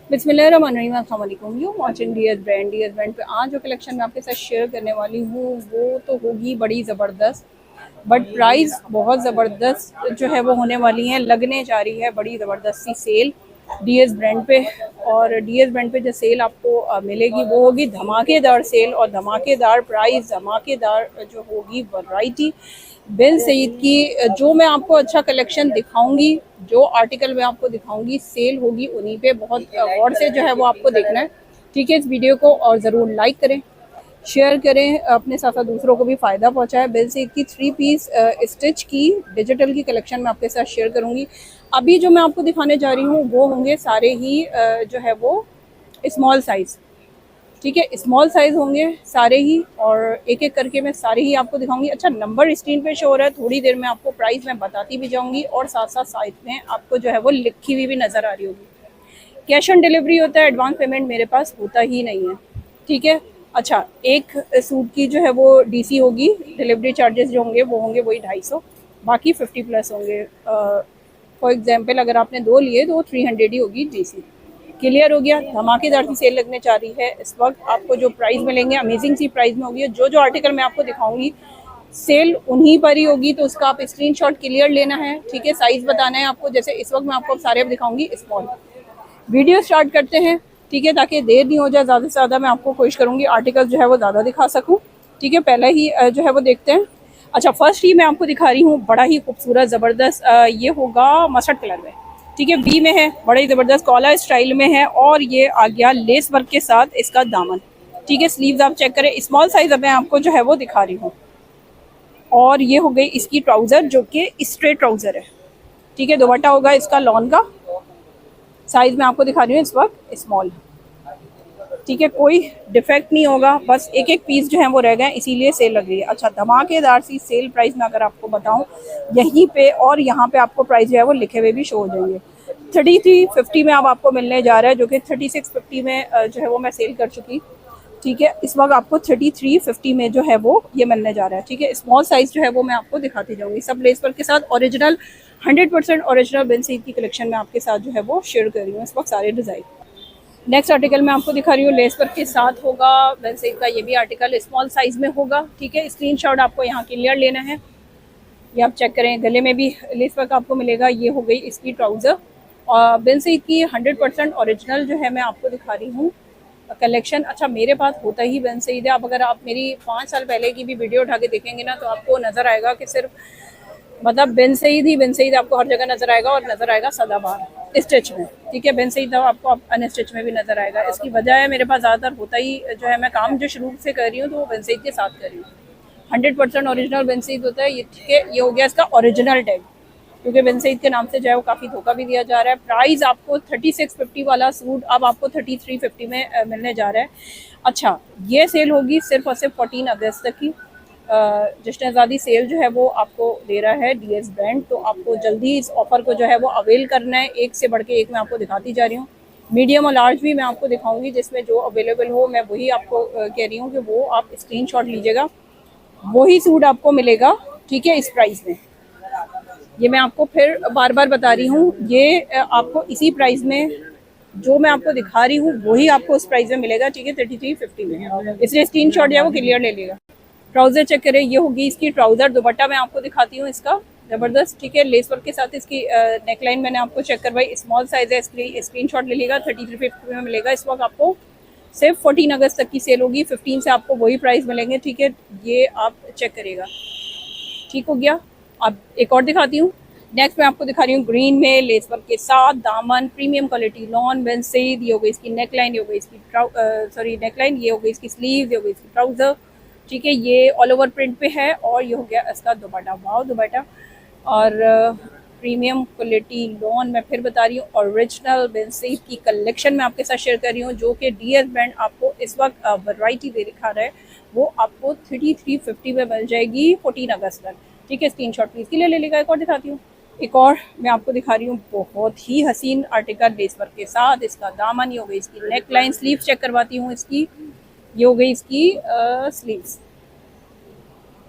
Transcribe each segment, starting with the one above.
बिस्मिल्लाहिर्रहमानिर्रहीम, अस्सलाम वालेकुम। यू वाचिंग डीएस ब्रांड पे आज जो कलेक्शन मैं आपके साथ शेयर करने वाली हूँ वो तो होगी बड़ी ज़बरदस्त, बट प्राइस बहुत ज़बरदस्त जो है वो होने वाली है। लगने जा रही है बड़ी ज़बरदस्त सी सेल डीएस ब्रांड पे। और डीएस ब्रांड पे जो सेल आपको मिलेगी वो होगी धमाकेदार सेल और धमाकेदार प्राइस, धमाकेदार जो होगी वैरायटी बिन सईद की। जो मैं आपको अच्छा कलेक्शन दिखाऊंगी, जो आर्टिकल मैं आपको दिखाऊंगी सेल होगी उन्हीं पे। बहुत गौर से जो है वो आपको देखना है, ठीक है। इस वीडियो को और ज़रूर लाइक करें, शेयर करें, अपने साथ साथ दूसरों को भी फ़ायदा पहुंचाएं। बिन सईद की 3 पीस स्टिच की डिजिटल की कलेक्शन मैं आपके साथ शेयर करूंगी। अभी जो मैं आपको दिखाने जा रही हूँ वो होंगे सारे ही जो है वो स्मॉल साइज़, ठीक है। स्मॉल साइज़ होंगे सारे ही और एक एक करके मैं सारे ही आपको दिखाऊंगी। अच्छा, नंबर स्क्रीन पे शो हो रहा है, थोड़ी देर में आपको प्राइस मैं बताती भी जाऊंगी और साथ साथ साइड में आपको जो है वो लिखी हुई भी नज़र आ रही होगी। कैश ऑन डिलीवरी होता है, एडवांस पेमेंट मेरे पास होता ही नहीं है, ठीक है। अच्छा, एक सूट की जो है वो डीसी होगी, डिलीवरी चार्जेस जो होंगे वो होंगे वही 250, बाकी 50 प्लस होंगे। फॉर एग्जांपल अगर आपने 2 लिए तो वो 300 ही होगी डीसी। क्लियर हो गया। धमाकेदार की सेल लगने जा रही है इस वक्त। आपको जो प्राइस मिलेंगे अमेजिंग सी प्राइस में होगी। जो जो आर्टिकल मैं आपको दिखाऊंगी सेल उन्हीं पर ही होगी, तो उसका आप स्क्रीनशॉट क्लियर लेना है, ठीक है। साइज बताना है आपको, जैसे इस वक्त मैं आपको सारे दिखाऊंगी स्मॉल। वीडियो स्टार्ट करते हैं, ठीक है, ताकि देर नहीं हो जाए। ज़्यादा से ज़्यादा मैं आपको कोशिश करूँगी आर्टिकल जो है वो ज़्यादा दिखा सकूँ, ठीक है। पहले ही जो है वो देखते हैं। अच्छा, फर्स्ट ही मैं आपको दिखा रही हूँ बड़ा ही खूबसूरत ज़बरदस्त, ये होगा मस्टर्ड कलर में, ठीक है। वी में है, बड़ा ही ज़बरदस्त कॉलर स्टाइल में है और ये आ गया लेस वर्क के साथ इसका दामन, ठीक है। स्लीव्स आप चेक करें, स्मॉल साइज अब मैं आपको जो है वो दिखा रही हूँ। और ये हो गई इसकी ट्राउज़र जो कि स्ट्रेट ट्राउज़र है, ठीक है। दुपट्टा होगा इसका लॉन का। साइज मैं आपको दिखा रही हूँ इस वक्त स्मॉल, ठीक है। कोई डिफेक्ट नहीं होगा, बस एक एक पीस जो है वो रह गए, इसीलिए सेल लग रही है। अच्छा, धमाकेदार सी सेल प्राइस में अगर आपको बताऊं यहीं पे और यहाँ पे आपको प्राइस जो है वो लिखे हुए भी शो हो जाएंगे। 3350 में अब आपको मिलने जा रहा है, जो कि 3650 में जो है वो मैं सेल कर चुकी, ठीक है। इस वक्त आपको 3350 में जो है वो ये मिलने जा रहा है, ठीक है। स्मॉल साइज जो है वो मैं आपको दिखाती जाऊंगी, सब लेस वर्क के साथ ओरिजिनल 100% ओरिजिनल बिन सईद की कलेक्शन में आपके साथ जो है वो शेयर कर रही हूँ इस वक्त सारे डिज़ाइन। नेक्स्ट आर्टिकल मैं आपको दिखा रही हूँ, लेस वर्क के साथ होगा बिन सईद का। ये भी आर्टिकल स्मॉल साइज में होगा, ठीक है। स्क्रीनशॉट आपको यहाँ क्लियर लेना है, ये आप चेक करें। गले में भी लेस वर्क आपको मिलेगा। ये हो गई इसकी ट्राउज़र और बिन सईद की 100% ओरिजिनल जो है मैं आपको दिखा रही हूँ कलेक्शन। अच्छा, मेरे पास होता ही बिन सईद है। अब अगर आप मेरी 5 साल पहले की भी वीडियो उठा के देखेंगे ना तो आपको नज़र आएगा कि सिर्फ मतलब बिन सईद ही बिन सईद आपको हर जगह नज़र आएगा, और नज़र आएगा सदाबहार स्टिच में, ठीक है। बिन सईद आपको अनस्टिच में भी नज़र आएगा। इसकी वजह है मेरे पास ज़्यादातर होता ही जो है, मैं काम जो शुरू से कर रही हूँ तो वो बिन सईद के साथ कर रही हूँ। 100% ओरिजिनल बिन सईद होता है ये, ठीक है। ये हो गया इसका ओरिजिनल टैग, क्योंकि बिन सईद के नाम से जो है वो काफ़ी धोखा भी दिया जा रहा है। प्राइस आपको 3650 वाला सूट अब आपको 3350 में मिलने जा रहा है। अच्छा, ये सेल होगी सिर्फ और सिर्फ 14 अगस्त तक की। जश्न आज़ादी सेल जो है वो आपको दे रहा है डीएस ब्रांड, तो आपको जल्दी इस ऑफ़र को जो है वो अवेल करना है। एक से बढ़ के एक मैं आपको दिखाती जा रही हूँ। मीडियम और लार्ज भी मैं आपको दिखाऊंगी, जिसमें जो अवेलेबल हो मैं वही आपको कह रही हूँ कि वो आप स्क्रीनशॉट लीजिएगा, वही सूट आपको मिलेगा, ठीक है, इस प्राइस में। ये मैं आपको फिर बार बार बता रही हूँ, ये आपको इसी प्राइस में जो मैं आपको दिखा रही हूँ वही आपको उस प्राइस में मिलेगा, ठीक है, 3350 में। इसलिए स्क्रीनशॉट जो है वो क्लियर ले लेगा। ट्राउज़र चेक करें, ये होगी इसकी ट्राउज़र। दुपट्टा मैं आपको दिखाती हूँ इसका, ज़बरदस्त, ठीक है। लेस वर्क के साथ इसकी नेकलाइन मैंने आपको चेक करवाई। स्मॉल साइज़ है, इसकी स्क्रीनशॉट ले लेगा। 3350 में मिलेगा। इस वक्त आपको सिर्फ 14 अगस्त तक की सेल होगी, 15 से आपको वही प्राइस मिलेंगे, ठीक है। ये आप चेक करिएगा, ठीक हो गया। अब एक और दिखाती हूँ। नेक्स्ट मैं आपको दिखा रही हूँ ग्रीन में लेस वर्क के साथ दामन, प्रीमियम क्वालिटी लॉन बिन सईद। ये हो गई इसकी नेकलाइन, ये हो गई इसकी नेकलाइन, ये हो गई इसकी स्लीव, ये हो गई इसकी ट्राउज़र, ठीक है। ये ऑल ओवर प्रिंट पे है और ये हो गया इसका दुपट्टा। वाव दुपट्टा और प्रीमियम क्वालिटी लॉन। मैं फिर बता रही हूँ, ओरिजिनल बिन सईद की कलेक्शन मैं आपके साथ शेयर कर रही हूँ, जो कि डीएस ब्रांड आपको इस वक्त वैरायटी दे दिखा रहा है, वो आपको 3350 में मिल जाएगी 14 अगस्त तक, ठीक है। स्क्रीनशॉट प्लीज़ के लिए ले लेगा। एक और दिखाती हूँ, एक और मैं आपको दिखा रही हूँ बहुत ही हसीन आर्टिकल लेस वर्क के साथ। इसका दामन, ये हो गई इसकी नेकलाइन, स्लीव चेक करवाती हूँ इसकी, ये हो गई इसकी स्लीव्स,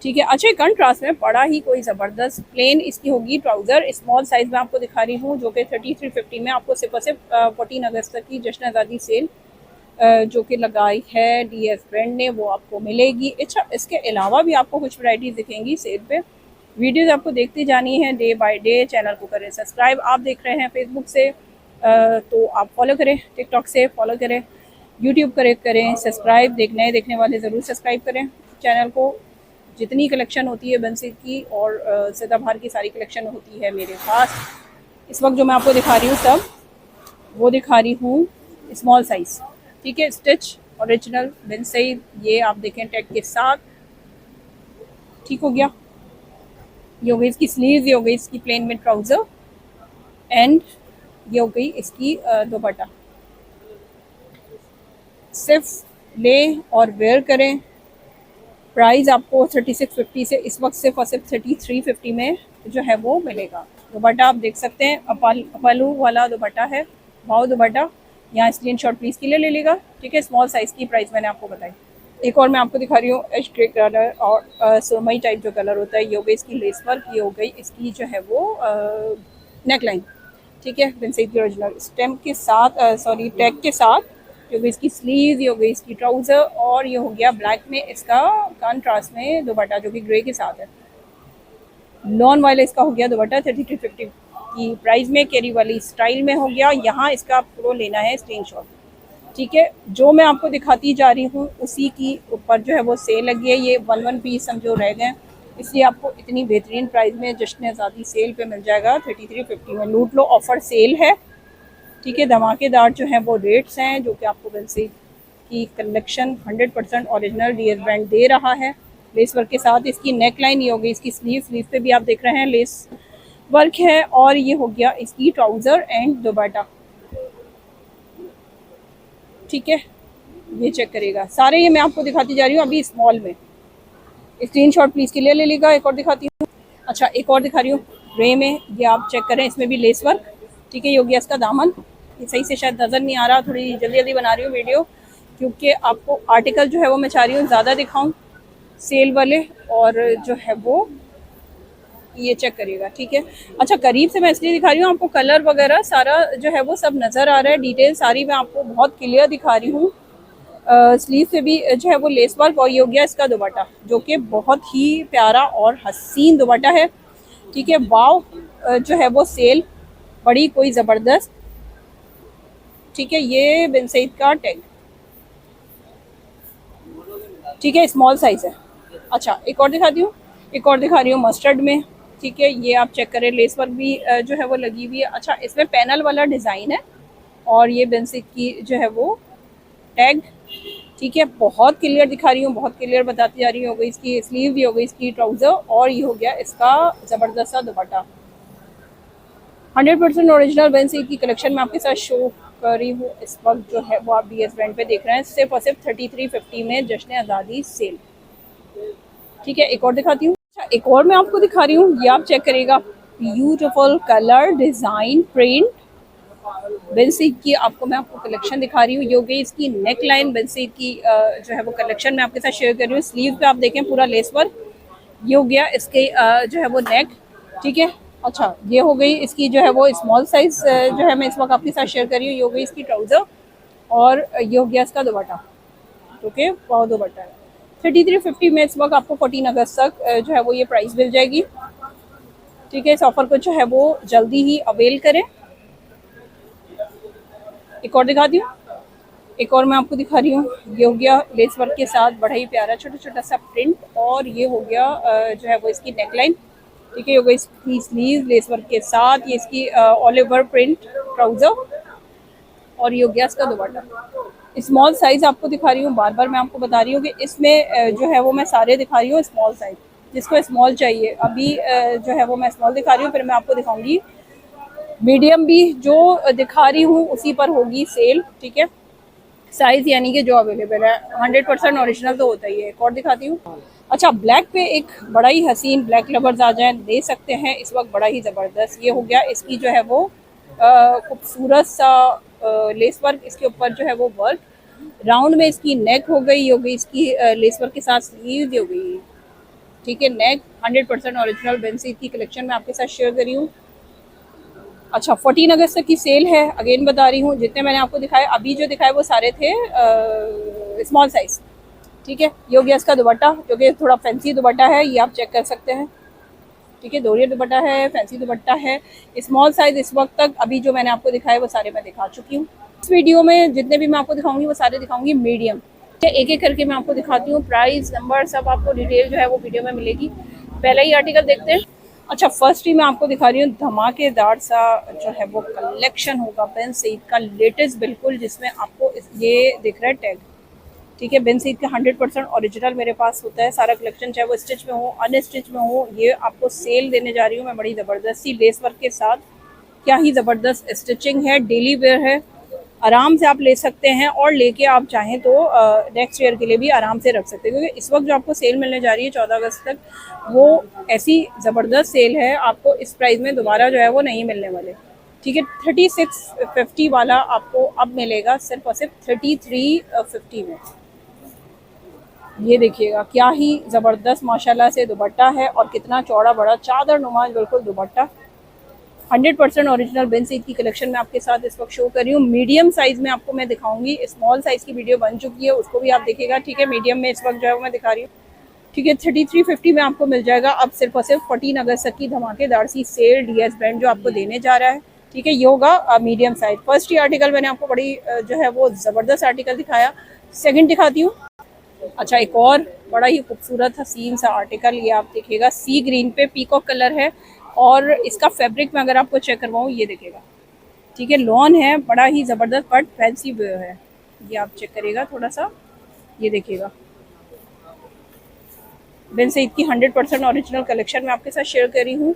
ठीक है। अच्छे कंट्रास्ट में बड़ा ही कोई ज़बरदस्त प्लेन इसकी होगी ट्राउज़र, स्मॉल साइज़ में आपको दिखा रही हूँ, जो कि 3350 में आपको सिर्फ और सिर्फ 14 अगस्त तक की जश्न आज़ादी सेल जो कि लगाई है डीएस ब्रांड ने, वो आपको मिलेगी। अच्छा, इसके अलावा भी आपको कुछ वैरायटीज़ दिखेंगी सेल पे। वीडियोज़ आपको देखती जानी है डे बाय डे। चैनल को करें सब्सक्राइब, आप देख रहे हैं फेसबुक से तो आप फॉलो करें, टिकटॉक से फॉलो करें, यूट्यूब करें सब्सक्राइब, देखने वाले ज़रूर सब्सक्राइब करें चैनल को। जितनी कलेक्शन होती है बंसी की और सदाबहार की सारी कलेक्शन होती है मेरे पास। इस वक्त जो मैं आपको दिखा रही हूँ सब वो दिखा रही हूँ स्मॉल साइज़, ठीक है। स्टिच ओरिजिनल बंसी, ये आप देखें टैग के साथ, ठीक हो गया। ये हो गई इसकी स्लीव, ये हो गई इसकी प्लेन में ट्राउज़र, एंड ये हो गई इसकी दुपट्टा। सिर्फ ले और वेयर करें। प्राइस आपको 3650 से इस वक्त सिर्फ और सिर्फ 3350 में जो है वो मिलेगा। दुपट्टा आप देख सकते हैं, अपालू वाला दुपट्टा है, वाओ दुपट्टा। यहाँ स्क्रीनशॉट प्लीज़ के लिए ले लेगा, ठीक है। स्मॉल साइज़ की प्राइस मैंने आपको बताई। एक और मैं आपको दिखा रही हूँ एश ग्रे कलर और सुरमई टाइप जो कलर होता है। ये हो गई इसकी लेस वर्क, ये हो गई इसकी जो है वो नेक लाइन, ठीक है। बंसी की ओरिजिनल स्टेम के साथ, सॉरी टैग के साथ। ये हो गई इसकी स्लीव, ये हो गई इसकी ट्राउज़र, और ये हो गया ब्लैक में इसका कॉन्ट्रास्ट में दुपट्टा जो कि ग्रे के साथ है। नॉन वाला इसका हो गया दुपट्टा 3350 की प्राइस में, कैरी वाली स्टाइल में हो गया। यहाँ इसका आपको लेना है स्क्रीनशॉट, ठीक है। जो मैं आपको दिखाती जा रही हूँ उसी की ऊपर जो है वो सेल लगी है। ये वन पीस समझो रह गए, इसलिए आपको इतनी बेहतरीन प्राइस में जश्न आज़ादी सेल पे मिल जाएगा 3350 में। लूट लो, ऑफ़र सेल है, ठीक है। धमाकेदार जो हैं वो रेट्स हैं जो कि आपको बंसी की कलेक्शन 100% ओरिजिनल डीएस ब्रांड दे रहा है। लेस वर्क के साथ इसकी नेक लाइन, ये हो गई इसकी स्लीव पे भी आप देख रहे हैं लेस वर्क है, और ये हो गया इसकी ट्राउज़र एंड दुपट्टा, ठीक है। ये चेक करेगा सारे, ये मैं आपको दिखाती जा रही हूँ अभी स्मॉल में। स्क्रीनशॉट प्लीज़ के लिए ले लेगा। एक और दिखाती हूँ, अच्छा एक और दिखा रही हूँ ग्रे में, ये आप चेक करें, इसमें भी लेस वर्क, ठीक है। ये हो गया इसका दामन। ये सही से शायद नज़र नहीं आ रहा, थोड़ी जल्दी जल्दी बना रही हूँ वीडियो, क्योंकि आपको आर्टिकल जो है वो मैं चाह रही हूँ ज़्यादा दिखाऊँ सेल वाले, और जो है वो ये चेक करिएगा, ठीक है। अच्छा, करीब से मैं इसलिए दिखा रही हूँ, आपको कलर वगैरह सारा जो है वो सब नज़र आ रहा है, डिटेल सारी मैं आपको बहुत क्लियर दिखा रही हूँ। स्लीव से भी जो है वो लेस वर्क, और ये हो गया इसका दुपट्टा जो कि बहुत ही प्यारा और हसीन दुपट्टा है, ठीक है। वाव जो है वो सेल बड़ी कोई ज़बरदस्त, ठीक है। ये बिन सईद का टैग, ठीक है, स्मॉल साइज़ है। अच्छा एक और दिखाती हूँ, एक और दिखा रही हूँ मस्टर्ड में, ठीक है। ये आप चेक करें, लेस वर्क भी जो है वो लगी हुई है। अच्छा, इसमें पैनल वाला डिज़ाइन है, और ये बिन सईद की जो है वो टैग, ठीक है। बहुत क्लियर दिखा रही हूँ, बहुत क्लियर बताती जा रही हूँ। हो गई इसकी स्लीव, ये हो गई इसकी ट्राउज़र, और ये हो गया इसका ज़बरदस्त सा दुपट्टा। 100% ओरिजिनल बंसी की कलेक्शन में आपके साथ शो कर रही हूँ इस वक्त जो है वो आप डीएस ब्रांड पे देख रहे हैं, सिर्फ और सिर्फ 3350 में जश्न आज़ादी सेल, ठीक है। एक और दिखाती हूँ, अच्छा एक और मैं आपको दिखा रही हूँ, ये आप चेक करेगा, ब्यूटीफुल कलर डिज़ाइन प्रिंट बेंसी की आपको मैं आपको कलेक्शन दिखा रही हूँ। ये हो गई इसकी नेक लाइन, बेंसी की जो है वो कलेक्शन मैं आपके साथ शेयर कर रही हूँ। स्लीव पे आप देखें पूरा लेस वर्क, ये हो गया इसके जो है वो नेक, ठीक है। अच्छा, ये हो गई इसकी जो है वो स्मॉल साइज जो है मैं इस वक्त आपके साथ शेयर कर रही हूँ। ये हो गई इसकी ट्राउज़र, और ये हो गया इसका दुपट्टा, ओके। बहुत दुपट्टा है 3350 में इस वक्त आपको 14 अगस्त तक जो है वो ये प्राइस मिल जाएगी, ठीक है। इस ऑफर को जो है वो जल्दी ही अवेल करें। एक और दिखाती हूँ, एक और मैं आपको दिखा रही हूँ, ये हो गया लेस वर्क के साथ बड़ा ही प्यारा छोटा छोटा सा प्रिंट, और ये हो गया जो है वो इसकी नेकलाइन, ठीक है। ये हो गई इसकी स्लीव लेस वर्क के साथ, ये इसकी ऑलिवर प्रिंट ट्राउज़र, और ये हो गया इसका दुपट्टा। स्मॉल साइज़ आपको दिखा रही हूँ, बार बार मैं आपको बता रही हूँ कि इसमें जो है वो मैं सारे दिखा रही हूँ स्मॉल साइज़, जिसको स्मॉल चाहिए अभी जो है वो मैं स्मॉल दिखा रही हूँ, फिर मैं आपको दिखाऊंगी मीडियम भी जो दिखा रही हूँ उसी पर होगी सेल, ठीक है। साइज़ यानी कि जो अवेलेबल है 100% ओरिजिनल तो होता ही है। एक और दिखाती हूँ, अच्छा ब्लैक पे एक बड़ा ही हसीन ब्लैक लवर्स आ जाए दे सकते हैं इस वक्त, बड़ा ही ज़बरदस्त। ये हो गया इसकी जो है वो खूबसूरत सा लेस वर्क, इसके ऊपर जो है वो वर्क राउंड में इसकी नेक हो गई, इसकी लेस वर्क के साथ स्लीव हो गई, ठीक है। नेक 100% ओरिजिनल बेंसीद की कलेक्शन मैं आपके साथ शेयर करी हूँ। अच्छा, 14 अगस्त तक की सेल है, अगेन बता रही हूँ। जितने मैंने आपको दिखाए, अभी जो दिखाए वो सारे थे स्मॉल साइज़, ठीक है। ये हो गया इसका दुपट्टा, जो कि थोड़ा फैंसी दुपट्टा है, ये आप चेक कर सकते हैं, ठीक है। दोरिया दुपट्टा है, फैंसी दुपट्टा है। स्मॉल साइज़ इस वक्त तक अभी जो मैंने आपको दिखाए वो सारे मैं दिखा चुकी हूँ। इस वीडियो में जितने भी मैं आपको दिखाऊंगी वो सारे दिखाऊंगी मीडियम। एक एक करके मैं आपको दिखाती हूँ, प्राइस नंबर सब आपको डिटेल जो है वो वीडियो में मिलेगी। पहला ही आर्टिकल देखते हैं। अच्छा, फर्स्ट ही मैं आपको दिखा रही हूँ धमाकेदार सा जो है वो कलेक्शन होगा बेन सईद का, लेटेस्ट बिल्कुल, जिसमें आपको ये दिख रहा है टैग, ठीक है। बेन सईद का 100% ओरिजिनल मेरे पास होता है सारा कलेक्शन, चाहे वो स्टिच में हो अनस्टिच में हो। ये आपको सेल देने जा रही हूँ मैं, बड़ी ज़बरदस्ती लेस वर्क के साथ। क्या ही ज़बरदस्त स्टिचिंग है, डेली वेयर है, आराम से आप ले सकते हैं, और लेके आप चाहें तो नेक्स्ट ईयर के लिए भी आराम से रख सकते हैं। क्योंकि इस वक्त जो आपको सेल मिलने जा रही है 14 अगस्त तक, वो ऐसी ज़बरदस्त सेल है, आपको इस प्राइस में दोबारा जो है वो नहीं मिलने वाले, ठीक है। 3650 वाला आपको अब मिलेगा सिर्फ और सिर्फ 3350 में। ये देखिएगा, क्या ही ज़बरदस्त माशाल्लाह से दुपट्टा है, और कितना चौड़ा बड़ा चादर नुमा बिल्कुल दुपट्टा। 100% ओरिजिनल बेन सईद की कलेक्शन में आपके साथ इस वक्त शो कर रही हूँ। मीडियम साइज़ में आपको मैं दिखाऊंगी, स्मॉल साइज़ की वीडियो बन चुकी है, उसको भी आप देखिएगा, ठीक है। मीडियम में इस वक्त जो है वो मैं दिखा रही हूँ, ठीक है। 3350 में आपको मिल जाएगा अब सिर्फ और सिर्फ 14 अगस्त तक की धमाकेदार सी सेल डीएस ब्रांड जो आपको देने जा रहा है, ठीक है। ये होगा मीडियम साइज। फर्स्ट ही आर्टिकल मैंने आपको बड़ी जो है वो ज़बरदस्त आर्टिकल दिखाया, सेकंड दिखाती हूँ। अच्छा, एक और बड़ा ही खूबसूरत हसीन सा आर्टिकल, ये आप देखिएगा, सी ग्रीन पे पीकॉक कलर है, और इसका फैब्रिक में अगर आपको चेक करवाऊँ, ये देखिएगा, ठीक है। लॉन है, बड़ा ही ज़बरदस्त बट फैंसी वेयर है, ये आप चेक करिएगा थोड़ा सा, ये देखिएगा। बेन सईद की 100% ओरिजिनल कलेक्शन मैं आपके साथ शेयर कर रही हूँ।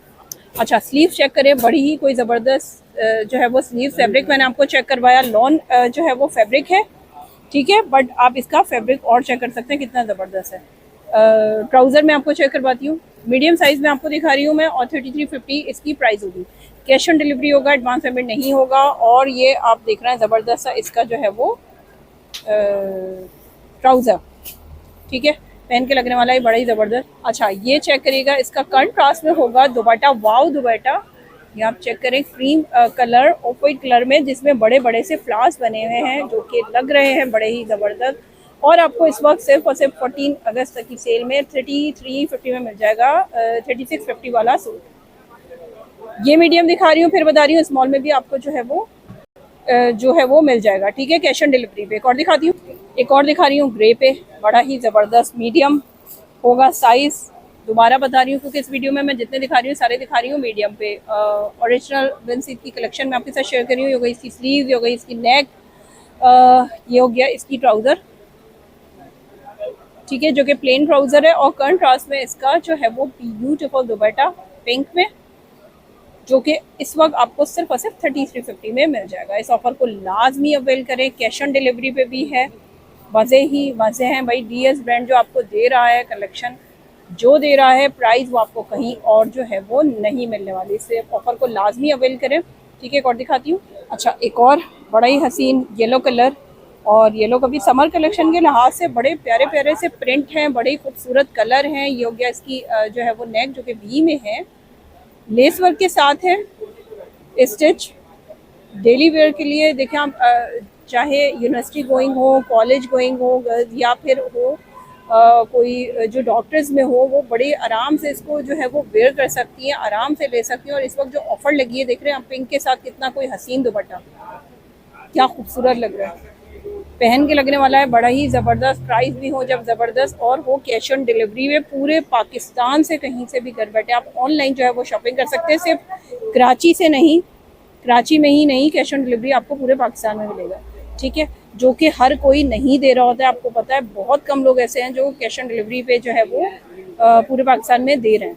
अच्छा, स्लीव चेक करें, बड़ी ही कोई ज़बरदस्त जो है वो स्लीव, फैब्रिक मैंने आपको चेक करवाया, लॉन जो है वो फैब्रिक है, ठीक है। बट आप इसका फैब्रिक और चेक कर सकते हैं कितना ज़बरदस्त है। ट्राउज़र मैं आपको चेक करवाती हूँ, मीडियम साइज़ में आपको दिखा रही हूँ मैं, और 3350 इसकी प्राइस होगी। कैश ऑन डिलीवरी होगा, एडवांस पेमेंट नहीं होगा। और ये आप देख रहे हैं ज़बरदस्त सा इसका जो है वो ट्राउज़र, ठीक है, पहन के लगने वाला है, बड़ा ही ज़बरदस्त। अच्छा, ये चेक करिएगा, इसका कंट्रास्ट में होगा दुपट्टा, वाव दुपट्टा, ये आप चेक करें, cream colour of white colour में, जिसमें बड़े बड़े से फ्लावर्स बने हुए हैं जो कि लग रहे हैं बड़े ही ज़बरदस्त। और आपको इस वक्त सिर्फ और सिर्फ 14 अगस्त तक की सेल में 3350 में मिल जाएगा 3650 वाला सूट। ये मीडियम दिखा रही हूँ, फिर बता रही हूँ स्मॉल में भी आपको जो है वो मिल जाएगा, ठीक है, कैश ऑन डिलीवरी पे। एक और दिखाती हूँ, एक और दिखा रही हूँ ग्रे पे, बड़ा ही ज़बरदस्त मीडियम होगा साइज़। दोबारा बता रही हूँ क्योंकि इस वीडियो में मैं जितने दिखा रही हूँ सारे दिखा रही हूँ मीडियम पे। ओरिजिनल बेन सईद की कलेक्शन में आपके साथ शेयर कर रही हूँ। ये हो गई इसकी स्लीव, ये हो गई इसकी नेक, ये हो गया इसकी ट्राउज़र, ठीक है, जो कि प्लेन ट्राउज़र है, और कंट्रास्ट में इसका जो है वो ब्यूटीफुल दुपट्टा पिंक में, जो कि इस वक्त आपको सिर्फ और सिर्फ 3350 में मिल जाएगा। इस ऑफ़र को लाजमी अवेल करें, कैश ऑन डिलीवरी पे भी है। मज़े ही मज़े हैं भाई, डीएस ब्रांड जो आपको दे रहा है कलेक्शन, जो दे रहा है प्राइस, वो आपको कहीं और जो है वो नहीं मिलने वाली। इससे ऑफ़र को लाजमी अवेल करें, ठीक है। एक और दिखाती हूँ। अच्छा, एक और बड़ा ही हसीन येलो कलर, और येलो का भी समर कलेक्शन के लिहाज से बड़े प्यारे प्यारे से प्रिंट हैं, बड़े खूबसूरत कलर हैं। ये हो गया इसकी जो है वो नेक, जो कि वी में है, लेस वर्क के साथ है, स्टिच, डेली वेयर के लिए। देखें आप, चाहे यूनिवर्सिटी गोइंग हो, कॉलेज गोइंग हो, या फिर हो कोई जो डॉक्टर्स में हो, वो बड़े आराम से इसको जो है वो वेयर कर सकती हैं, आराम से ले सकती हैं। और इस वक्त जो ऑफ़र लगी है, देख रहे हैं आप, पिंक के साथ कितना कोई हसीन दुपट्टा, क्या खूबसूरत लग रहा है, पहन के लगने वाला है, बड़ा ही ज़बरदस्त। प्राइस भी हो जब ज़बरदस्त, और वो कैश ऑन डिलीवरी में पूरे पाकिस्तान से कहीं से भी घर बैठे आप ऑनलाइन जो है वो शॉपिंग कर सकते हैं। सिर्फ कराची से नहीं, कराची में ही नहीं, कैश ऑन डिलीवरी आपको पूरे पाकिस्तान में मिलेगा, ठीक है, जो कि हर कोई नहीं दे रहा होता है। आपको पता है, बहुत कम लोग ऐसे हैं जो कैश ऑन डिलीवरी पे जो है वो पूरे पाकिस्तान में दे रहे हैं।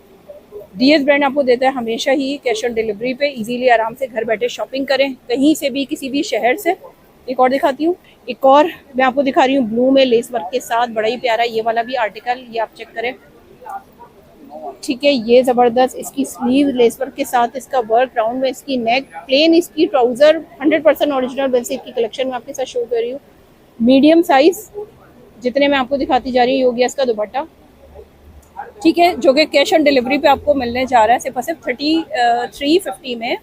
डीएस ब्रांड आपको देता है हमेशा ही कैश ऑन डिलीवरी पे, इजीली आराम से घर बैठे शॉपिंग करें, कहीं से भी, किसी भी शहर से। एक और दिखाती हूँ, एक और मैं आपको दिखा रही हूँ ब्लू में लेस वर्क के साथ, बड़ा ही प्यारा ये वाला भी आर्टिकल, ये आप चेक करें, ठीक है। ये ज़बरदस्त, इसकी स्लीव लेस वर्क के साथ, इसका वर्क राउंड में, इसकी नेक, प्लेन इसकी ट्राउज़र, 100% ओरिजिनल बेन सईद की कलेक्शन में आपके साथ शो कर रही हूँ। मीडियम साइज़ जितने मैं आपको दिखाती जा रही हूँ। ये हो गया इसका दुपट्टा, ठीक है, जो कि कैश ऑन डिलीवरी पे आपको मिलने जा रहा है सिर्फ 3350 में,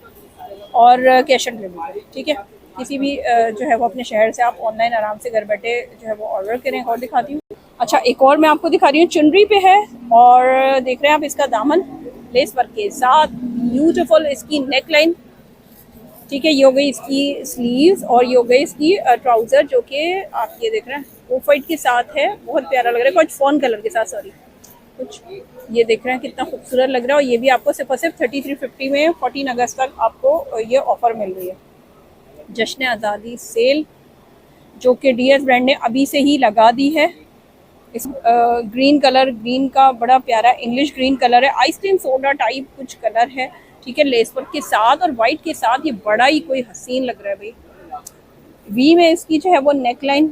और कैश ऑन डिलीवरी। ठीक है, किसी भी जो है वो अपने शहर से आप ऑनलाइन आराम से घर बैठे जो है वो ऑर्डर करें। और दिखाती हूँ, अच्छा एक और मैं आपको दिखा रही हूँ, चुनरी पे है, और देख रहे हैं आप इसका दामन लेस वर्क के साथ, ब्यूटीफुल इसकी नेक लाइन। ठीक है, ये हो गई इसकी स्लीव्स, और ये हो गई इसकी ट्राउज़र, जो कि आप ये देख रहे हैं ऑफ वाइट के साथ है, बहुत प्यारा लग रहा है, कुछ फ़ॉन कलर के साथ, सॉरी कुछ ये देख रहे हैं कितना खूबसूरत लग रहा है। और ये भी आपको सिर्फ 3350 में 14 अगस्त तक आपको ये ऑफ़र मिल रही है। जश्न आज़ादी सेल जो कि डीएस ब्रांड ने अभी से ही लगा दी है। इस ग्रीन कलर, ग्रीन का बड़ा प्यारा इंग्लिश ग्रीन कलर है, आइसक्रीम सोडा टाइप कुछ कलर है। ठीक है, लेस वर्क के साथ और वाइट के साथ, ये बड़ा ही कोई हसीन लग रहा है भाई। वी में इसकी जो है वो नेक लाइन,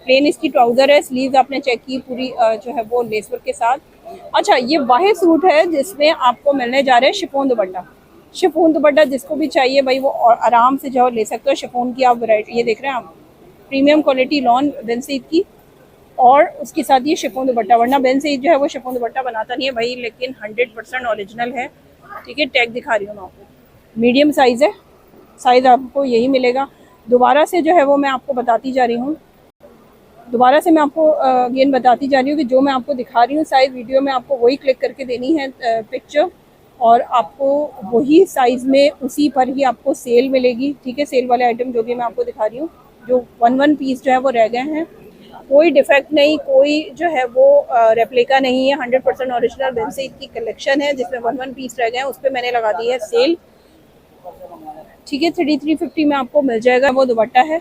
प्लेन इसकी ट्राउज़र है, स्लीव्स आपने चेक की पूरी जो है वो लेस वर्क के साथ। अच्छा, ये वाहिद सूट है जिसमें आपको मिलने जा रहे हैं शिफॉन दुपट्टा। शिफॉन दुपट्टा जिसको भी चाहिए भाई वो आराम से जो ले सकते हो। शिफॉन की आप वैरायटी ये देख रहे हैं आप, premium quality lawn Bin Saeed की, और उसके साथ ये शिफॉन दुपट्टा। वरना बेन सईद जो है वो शिफॉन दुपट्टा बनाता नहीं है भाई, लेकिन 100% ओरिजिनल है। ठीक है, टैग दिखा रही हूँ मैं आपको, मीडियम साइज़ है, साइज़ आपको यही मिलेगा। दोबारा से जो है वो मैं आपको बताती जा रही हूँ, दोबारा से मैं आपको अगेन बताती जा रही हूँ कि जो मैं आपको दिखा रही हूँ साइज़, वीडियो में आपको वही क्लिक करके देनी है पिक्चर, और आपको वही साइज़ में उसी पर ही आपको सेल मिलेगी। ठीक है, सेल वाले आइटम जो भी मैं आपको दिखा रही हूँ, जो वन पीस जो है वो रह गए हैं, कोई डिफेक्ट नहीं, कोई जो है वो रेप्लिका नहीं है, 100% ओरिजिनल बेन सईद की कलेक्शन है जिसमें वन पीस रह गए हैं, उस पर मैंने लगा दी है सेल। ठीक है, 3350 में आपको मिल जाएगा। वो दुपट्टा है,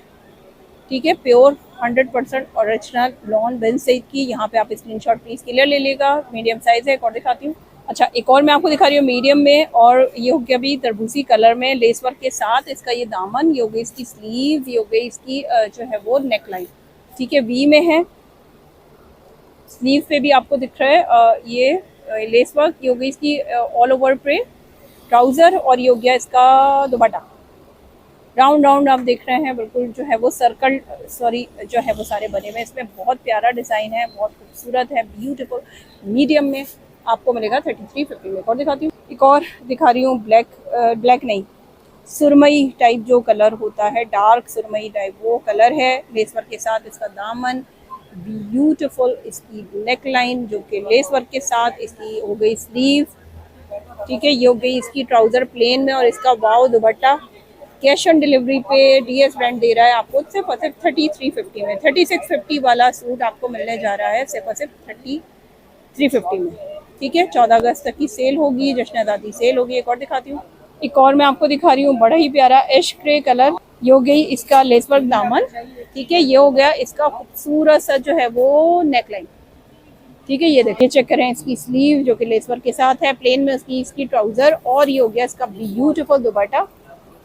ठीक है, pure 100% original lawn Bin Saeed की। यहाँ पे आप स्क्रीनशॉट प्लीज क्लियर ले लेगा। मीडियम साइज है, एक और दिखाती हूँ। अच्छा, एक और मैं आपको दिखा रही हूँ मीडियम में, और ये हो गया अभी तरबूजी कलर में लेस वर्क के साथ, इसका ये दामन, ये हो गई इसकी स्लीव, ये हो गई इसकी जो है वो नेक लाइन। ठीक है, वी में है, स्लीव पे भी आपको दिख रहा है ये लेस वर्क, ये हो गई इसकी ऑल ओवर पे ट्राउज़र, और ये हो गया इसका दुपट्टा। राउंड आप देख रहे हैं, बिल्कुल जो है वो सर्कल, सॉरी जो है वो सारे बने हुए हैं। इसमें बहुत प्यारा डिज़ाइन है, बहुत खूबसूरत है, ब्यूटीफुल। मीडियम में आपको मिलेगा 3350 में। और दिखाती हूँ, एक और दिखा रही हूँ, ब्लैक नहीं, सुरमई टाइप जो कलर होता है, डार्क सुरमई टाइप वो कलर है, लेस वर्क के साथ इसका दामन, ब्यूटीफुल इसकी नेक लाइन जो कि लेस वर्क के साथ, इसकी हो गई स्लीव। ठीक है, ये हो गई इसकी ट्राउज़र प्लेन में, और इसका वाव दुपट्टा। कैश ऑन डिलीवरी पे डीएस ब्रांड दे रहा है आपको सिर्फ 3350 में। 3650 वाला सूट आपको मिलने जा रहा है सिर्फ 3350 में। ठीक है, 14 अगस्त तक की सेल होगी, जश्न आज़ादी सेल होगी। एक और दिखाती हूँ, एक और मैं आपको दिखा रही हूँ, बड़ा ही प्यारा एश ग्रे कलर, ये हो गई इसका लेस वर्क दामन। ठीक है, ये हो गया इसका खूबसूरत सा जो है वो नेक लाइन। ठीक है, ये देखिए, चेक करें इसकी स्लीव जो कि लेस वर्क के साथ है, प्लेन में इसकी ट्राउज़र, और ये हो गया इसका ब्यूटीफुल दुपट्टा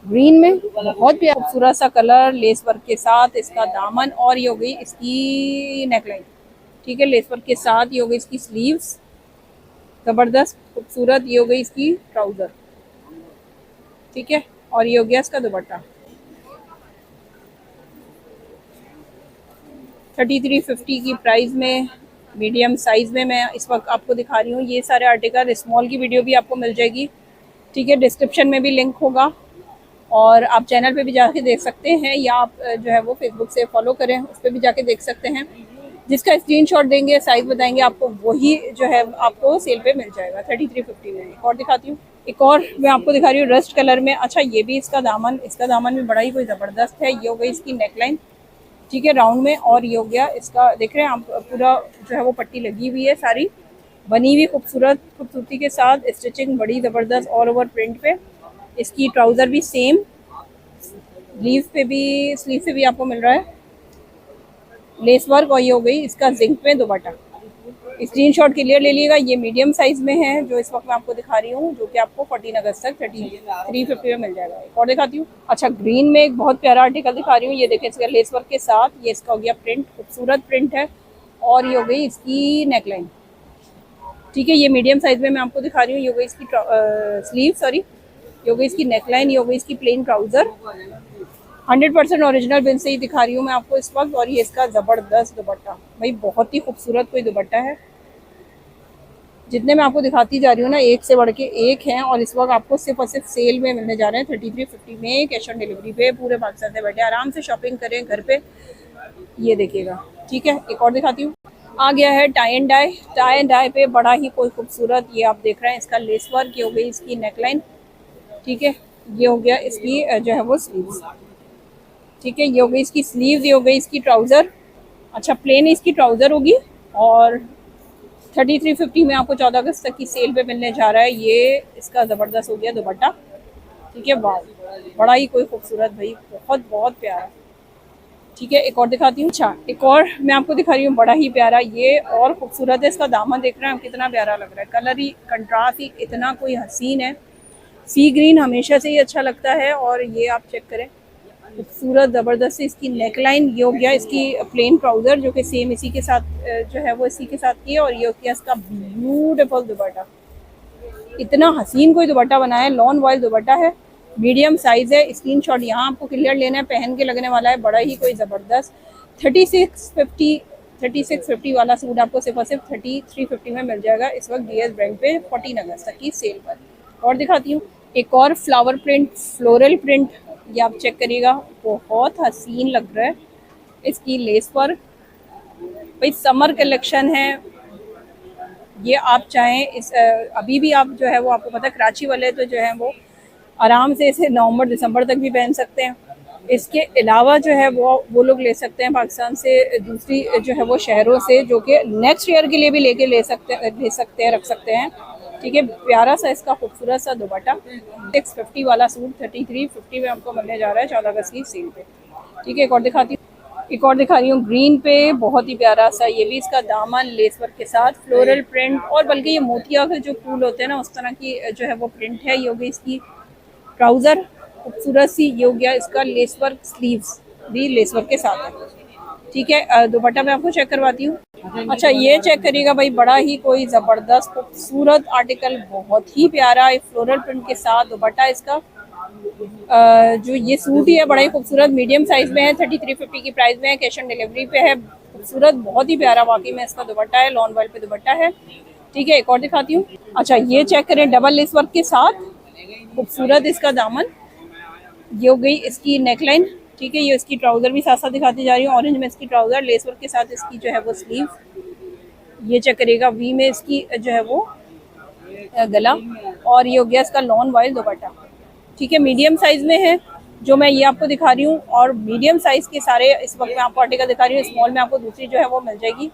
ग्रीन में, बहुत भी खूबसूरत सा कलर, लेस वर्क के साथ इसका दामन, और ये हो गई इसकी नेकलाइन। ठीक है, लेस वर्क के साथ ये हो गई इसकी स्लीव्स, ज़बरदस्त खूबसूरत, ये हो गई इसकी ट्राउज़र। ठीक है, और ये हो गया इसका दुपट्टा। 3350 की प्राइस में, मीडियम साइज़ में मैं इस वक्त आपको दिखा रही हूँ। ये सारे आर्टिकल, स्मॉल की वीडियो भी आपको मिल जाएगी। ठीक है, डिस्क्रिप्शन में भी लिंक होगा, और आप चैनल पे भी जाके देख सकते हैं, या आप जो है वो फेसबुक से फॉलो करें, उस पर भी जाके देख सकते हैं। जिसका स्क्रीनशॉट देंगे, साइज़ बताएंगे आपको, वही जो है आपको सेल पे मिल जाएगा 3350 में। एक और दिखाती हूँ, एक और मैं आपको दिखा रही हूँ रस्ट कलर में। अच्छा, ये भी इसका दामन भी बड़ा ही कोई ज़बरदस्त है। ये हो गई इसकी नेकलाइन, ठीक है, राउंड में, और ये हो गया इसका, देख रहे हैं आप, पूरा जो है वो पट्टी लगी हुई है, सारी बनी हुई खूबसूरती के साथ, स्टिचिंग बड़ी ज़बरदस्त ऑल ओवर प्रिंट पे। इसकी ट्राउज़र भी सेम, स्लीव पे भी आपको मिल रहा है लेस वर्क, और ये हो गई इसका जिंक में दुपट्टा। स्क्रीनशॉट क्लियर ले लीजिएगा। ये मीडियम साइज़ में है जो इस वक्त मैं आपको दिखा रही हूँ, जो कि आपको 14 अगस्त तक 3350 में मिल जाएगा। एक और दिखाती हूँ। अच्छा, ग्रीन में एक बहुत प्यारा आर्टिकल दिखा रही हूँ, ये देखें, इसका लेस वर्क के साथ, ये इसका हो गया प्रिंट, खूबसूरत प्रिंट है, और ये हो गई इसकी नेकलाइन। ठीक है, ये मीडियम साइज़ में मैं आपको दिखा रही हूँ। ये हो गई इसकी स्लीव, सॉरी, ये हो गई इसकी नेकलाइन, ये हो गई इसकी plain trouser. 100% original Bin Saeed दिखा रही हूँ मैं आपको इस वक्त, और ये इसका ज़बरदस्त दुपट्टा, भाई बहुत ही खूबसूरत कोई दुपट्टा है। जितने मैं आपको दिखाती जा रही हूँ ना, एक से बढ़ के एक हैं, और इस वक्त आपको सिर्फ और सिर्फ सेल में मिलने जा रहे हैं 3350 में, कैश ऑन डिलीवरी पे। पूरे पाकिस्तान से बैठे आराम से शॉपिंग करें घर पे। ये देखिएगा, ठीक है। एक और दिखाती हूँ। आ गया है tie and dye. Tie and dye पे बड़ा ही कोई खूबसूरत, ये आप देख रहे हैं, इसका लेस वर्क, ये हो गई इसकी नेकलाइन, ठीक है। ये हो गया इसकी जो है वो स्लीव्स, ठीक है। ये हो गई इसकी स्लीव्स, ये हो गई इसकी ट्राउज़र। अच्छा, प्लेन इसकी ट्राउज़र होगी, और 3350 में आपको 14 अगस्त तक की सेल पे मिलने जा रहा है। ये इसका ज़बरदस्त हो गया दुपट्टा, ठीक है। वाह, बड़ा ही कोई खूबसूरत भाई, बहुत बहुत प्यारा, ठीक है। एक और दिखाती हूँ। अच्छा, एक और मैं आपको दिखा रही हूँ, बड़ा ही प्यारा, ये और खूबसूरत है। इसका दामन देख रहे हैं कितना प्यारा लग रहा है, कलर ही कंट्रास्ट ही इतना कोई हसीन है। सी ग्रीन हमेशा से ही अच्छा लगता है, और ये आप चेक करें, खूबसूरत ज़बरदस्त इसकी नेकलाइन। ये हो गया इसकी प्लेन ट्राउज़र, जो कि सेम इसी के साथ जो है वो इसी के साथ की है, और ये हो गया इसका ब्यूटीफुल दुपट्टा। इतना हसीन कोई दुपट्टा बनाया है, लॉन वॉयल दुपट्टा है, मीडियम साइज़ है। स्क्रीनशॉट यहाँ आपको क्लियर लेना है, पहन के लगने वाला है बड़ा ही कोई ज़बरदस्त। 3650 वाला सूट आपको सिर्फ और सिर्फ 3350 में मिल जाएगा इस वक्त DS ब्रांड पे 14 अगस्त तक की सेल पर। और दिखाती हूँ एक और फ्लावर प्रिंट, फ्लोरल प्रिंट, ये आप चेक करिएगा, बहुत हसीन लग रहा है। इसकी लेस पर भाई समर कलेक्शन है, ये आप चाहें इस अभी भी आप जो है वो, आपको पता है कराची वाले तो जो है वो आराम से इसे नवंबर दिसंबर तक भी पहन सकते हैं। इसके अलावा जो है वो लोग ले सकते हैं पाकिस्तान से दूसरी जो है वो शहरों से, जो कि नेक्स्ट ईयर के लिए भी ले सकते हैं, रख सकते हैं, ठीक है। प्यारा सा इसका खूबसूरत सा दुपट्टा, 650 वाला सूट 3350 में आपको मिलने जा रहा है 14 अगस्त की सेल पे, ठीक है। एक और दिखाती हूँ, एक और दिखा रही हूँ ग्रीन पे, बहुत ही प्यारा सा, ये भी इसका दामन लेस वर्क के साथ फ्लोरल प्रिंट, और बल्कि ये मोतिया के जो फूल होते हैं ना, उस तरह की जो है वो प्रिंट है। ये हो गई इसकी ट्राउज़र खूबसूरत सी, ये हो गया इसका लेस वर्क, स्लीव्स भी लेस वर्क के साथ है, ठीक है। दुपट्टा मैं आपको चेक करवाती हूँ। अच्छा, ये चेक करिएगा भाई, बड़ा ही कोई ज़बरदस्त खूबसूरत आर्टिकल, बहुत ही प्यारा, एक फ्लोरल प्रिंट के साथ दुपट्टा इसका। जो ये सूट ही है बड़ा ही खूबसूरत, मीडियम साइज़ में है, 3350 की प्राइस में है, कैश ऑन डिलीवरी पे है। खूबसूरत, बहुत ही प्यारा वाकई में इसका दुपट्टा है, लॉन वर्क पे दुपट्टा है, ठीक है। एक और दिखाती हूँ। अच्छा, ये चेक करें, डबल लेस वर्क के साथ खूबसूरत इसका दामन, ये हो गई इसकी नेकलाइन, ठीक है। ये इसकी ट्राउज़र भी साथ साथ दिखाती जा रही हूँ, ऑरेंज में इसकी ट्राउज़र, लेस वर्क के साथ इसकी जो है वो स्लीव, ये चेक करिएगा, वी में इसकी जो है वो गला, और ये हो गया इसका लॉन वाइल दुपट्टा, ठीक है। मीडियम साइज़ में है जो मैं ये आपको दिखा रही हूँ, और मीडियम साइज़ के सारे इस वक्त मैं आपको आर्टिकल दिखा रही हूँ। स्मॉल में आपको दूसरी जो है वो मिल जाएगी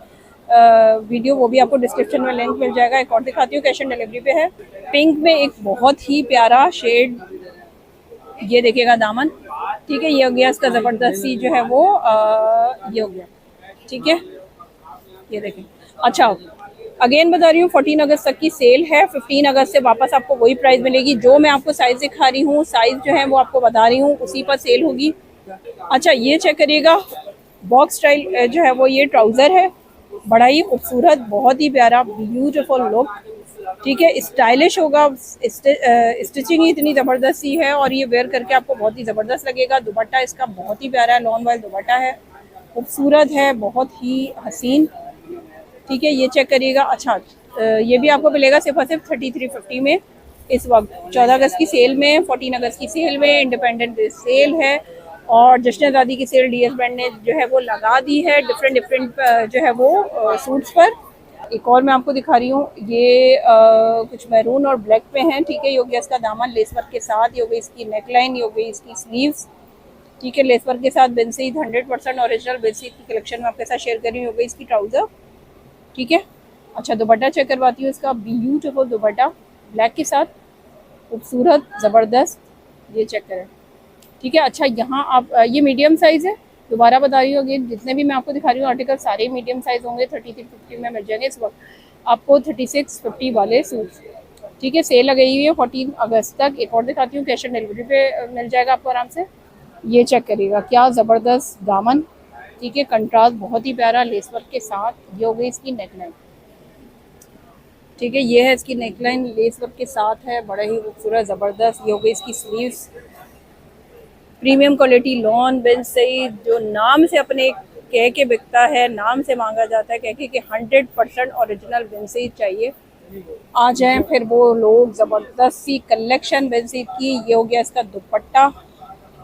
वीडियो, वो भी आपको डिस्क्रिप्शन में लिंक मिल जाएगा। एक और दिखाती हूँ, कैश ऑन डिलीवरी पे है, पिंक में एक बहुत ही प्यारा शेड, ये देखिएगा दामन, ठीक है। ये हो गया इसका ज़बरदस्ती जो है वो ये हो गया, ठीक है, ये देखें। अच्छा, अगेन बता रही हूँ 14 अगस्त तक की सेल है, 15 अगस्त से वापस आपको वही प्राइस मिलेगी। जो मैं आपको साइज़ दिखा रही हूँ, साइज़ जो है वो आपको बता रही हूँ, उसी पर सेल होगी। अच्छा, ये चेक करिएगा, बॉक्स स्टाइल जो है वो ये ट्राउज़र है, बड़ा ही खूबसूरत, बहुत ही प्यारा, ब्यूटीफुल लुक, ठीक है। स्टाइलिश होगा, स्टिचिंग ही इतनी ज़बरदस्त सी है, और ये वेयर करके आपको बहुत ही ज़बरदस्त लगेगा। दुपट्टा इसका बहुत ही प्यारा है, लॉन वाइल दुपट्टा है, खूबसूरत है, बहुत ही हसीन, ठीक है। ये चेक करिएगा। अच्छा, ये भी आपको मिलेगा सिर्फ और सिर्फ 3350 में इस वक्त 14 अगस्त की सेल में, 14 अगस्त की सेल में, इंडिपेंडेंट डे सेल है, और जश्न आज़ादी की सेल DS ब्रांड ने जो है वो लगा दी है डिफरेंट जो है वो सूट्स पर। एक और मैं आपको दिखा रही हूँ, ये कुछ मैरून और ब्लैक पे हैं, ठीक है। ये हो गया इसका दामन लेस वर्क के साथ, ये हो गई इसकी नेकलाइन, ये हो गई इसकी स्लीव्स, ठीक है, लेस वर्क के साथ। बिनसीद 100% ओरिजिनल बिनसीद की कलेक्शन में आपके साथ शेयर कर रही हूँ। हो गई इसकी ट्राउज़र, ठीक है। अच्छा, दुपट्टा चेक करवाती हूँ, इसका ब्यूटीफुल दुपट्टा ब्लैक के साथ, खूबसूरत, ज़बरदस्त, ये चेक करें, ठीक है। अच्छा, यहाँ आप ये मीडियम साइज़ है, दोबारा बता रही हूँ, अगेन जितने भी मैं आपको दिखा रही हूँ आर्टिकल सारे मीडियम साइज़ होंगे, 3350 में मिल जाएंगे इस वक्त आपको 3650 वाले सूट, ठीक है। सेल लगाई हुई है 14 अगस्त तक। एक और दिखाती हूँ, कैश ऑन डिलीवरी पे मिल जाएगा आपको आराम से। ये चेक करिएगा, क्या ज़बरदस्त दामन, ठीक है, कंट्रास्ट बहुत ही प्यारा लेस वर्क के साथ। ये हो गई इसकी नेकलाइन, ठीक है, ये है इसकी नेकलाइन, लेस वर्क के साथ है, बड़ा ही खूबसूरत ज़बरदस्त। ये हो गई इसकी स्लीव्स, प्रीमियम क्वालिटी लॉन बिन सही, जो नाम से अपने कह के बिकता है, नाम से मांगा जाता है, कह के कि 100% ओरिजिनल बिन सही चाहिए, आ जाएं फिर वो लोग, ज़बरदस्त सी कलेक्शन बेडशीट की। ये हो गया इसका दुपट्टा,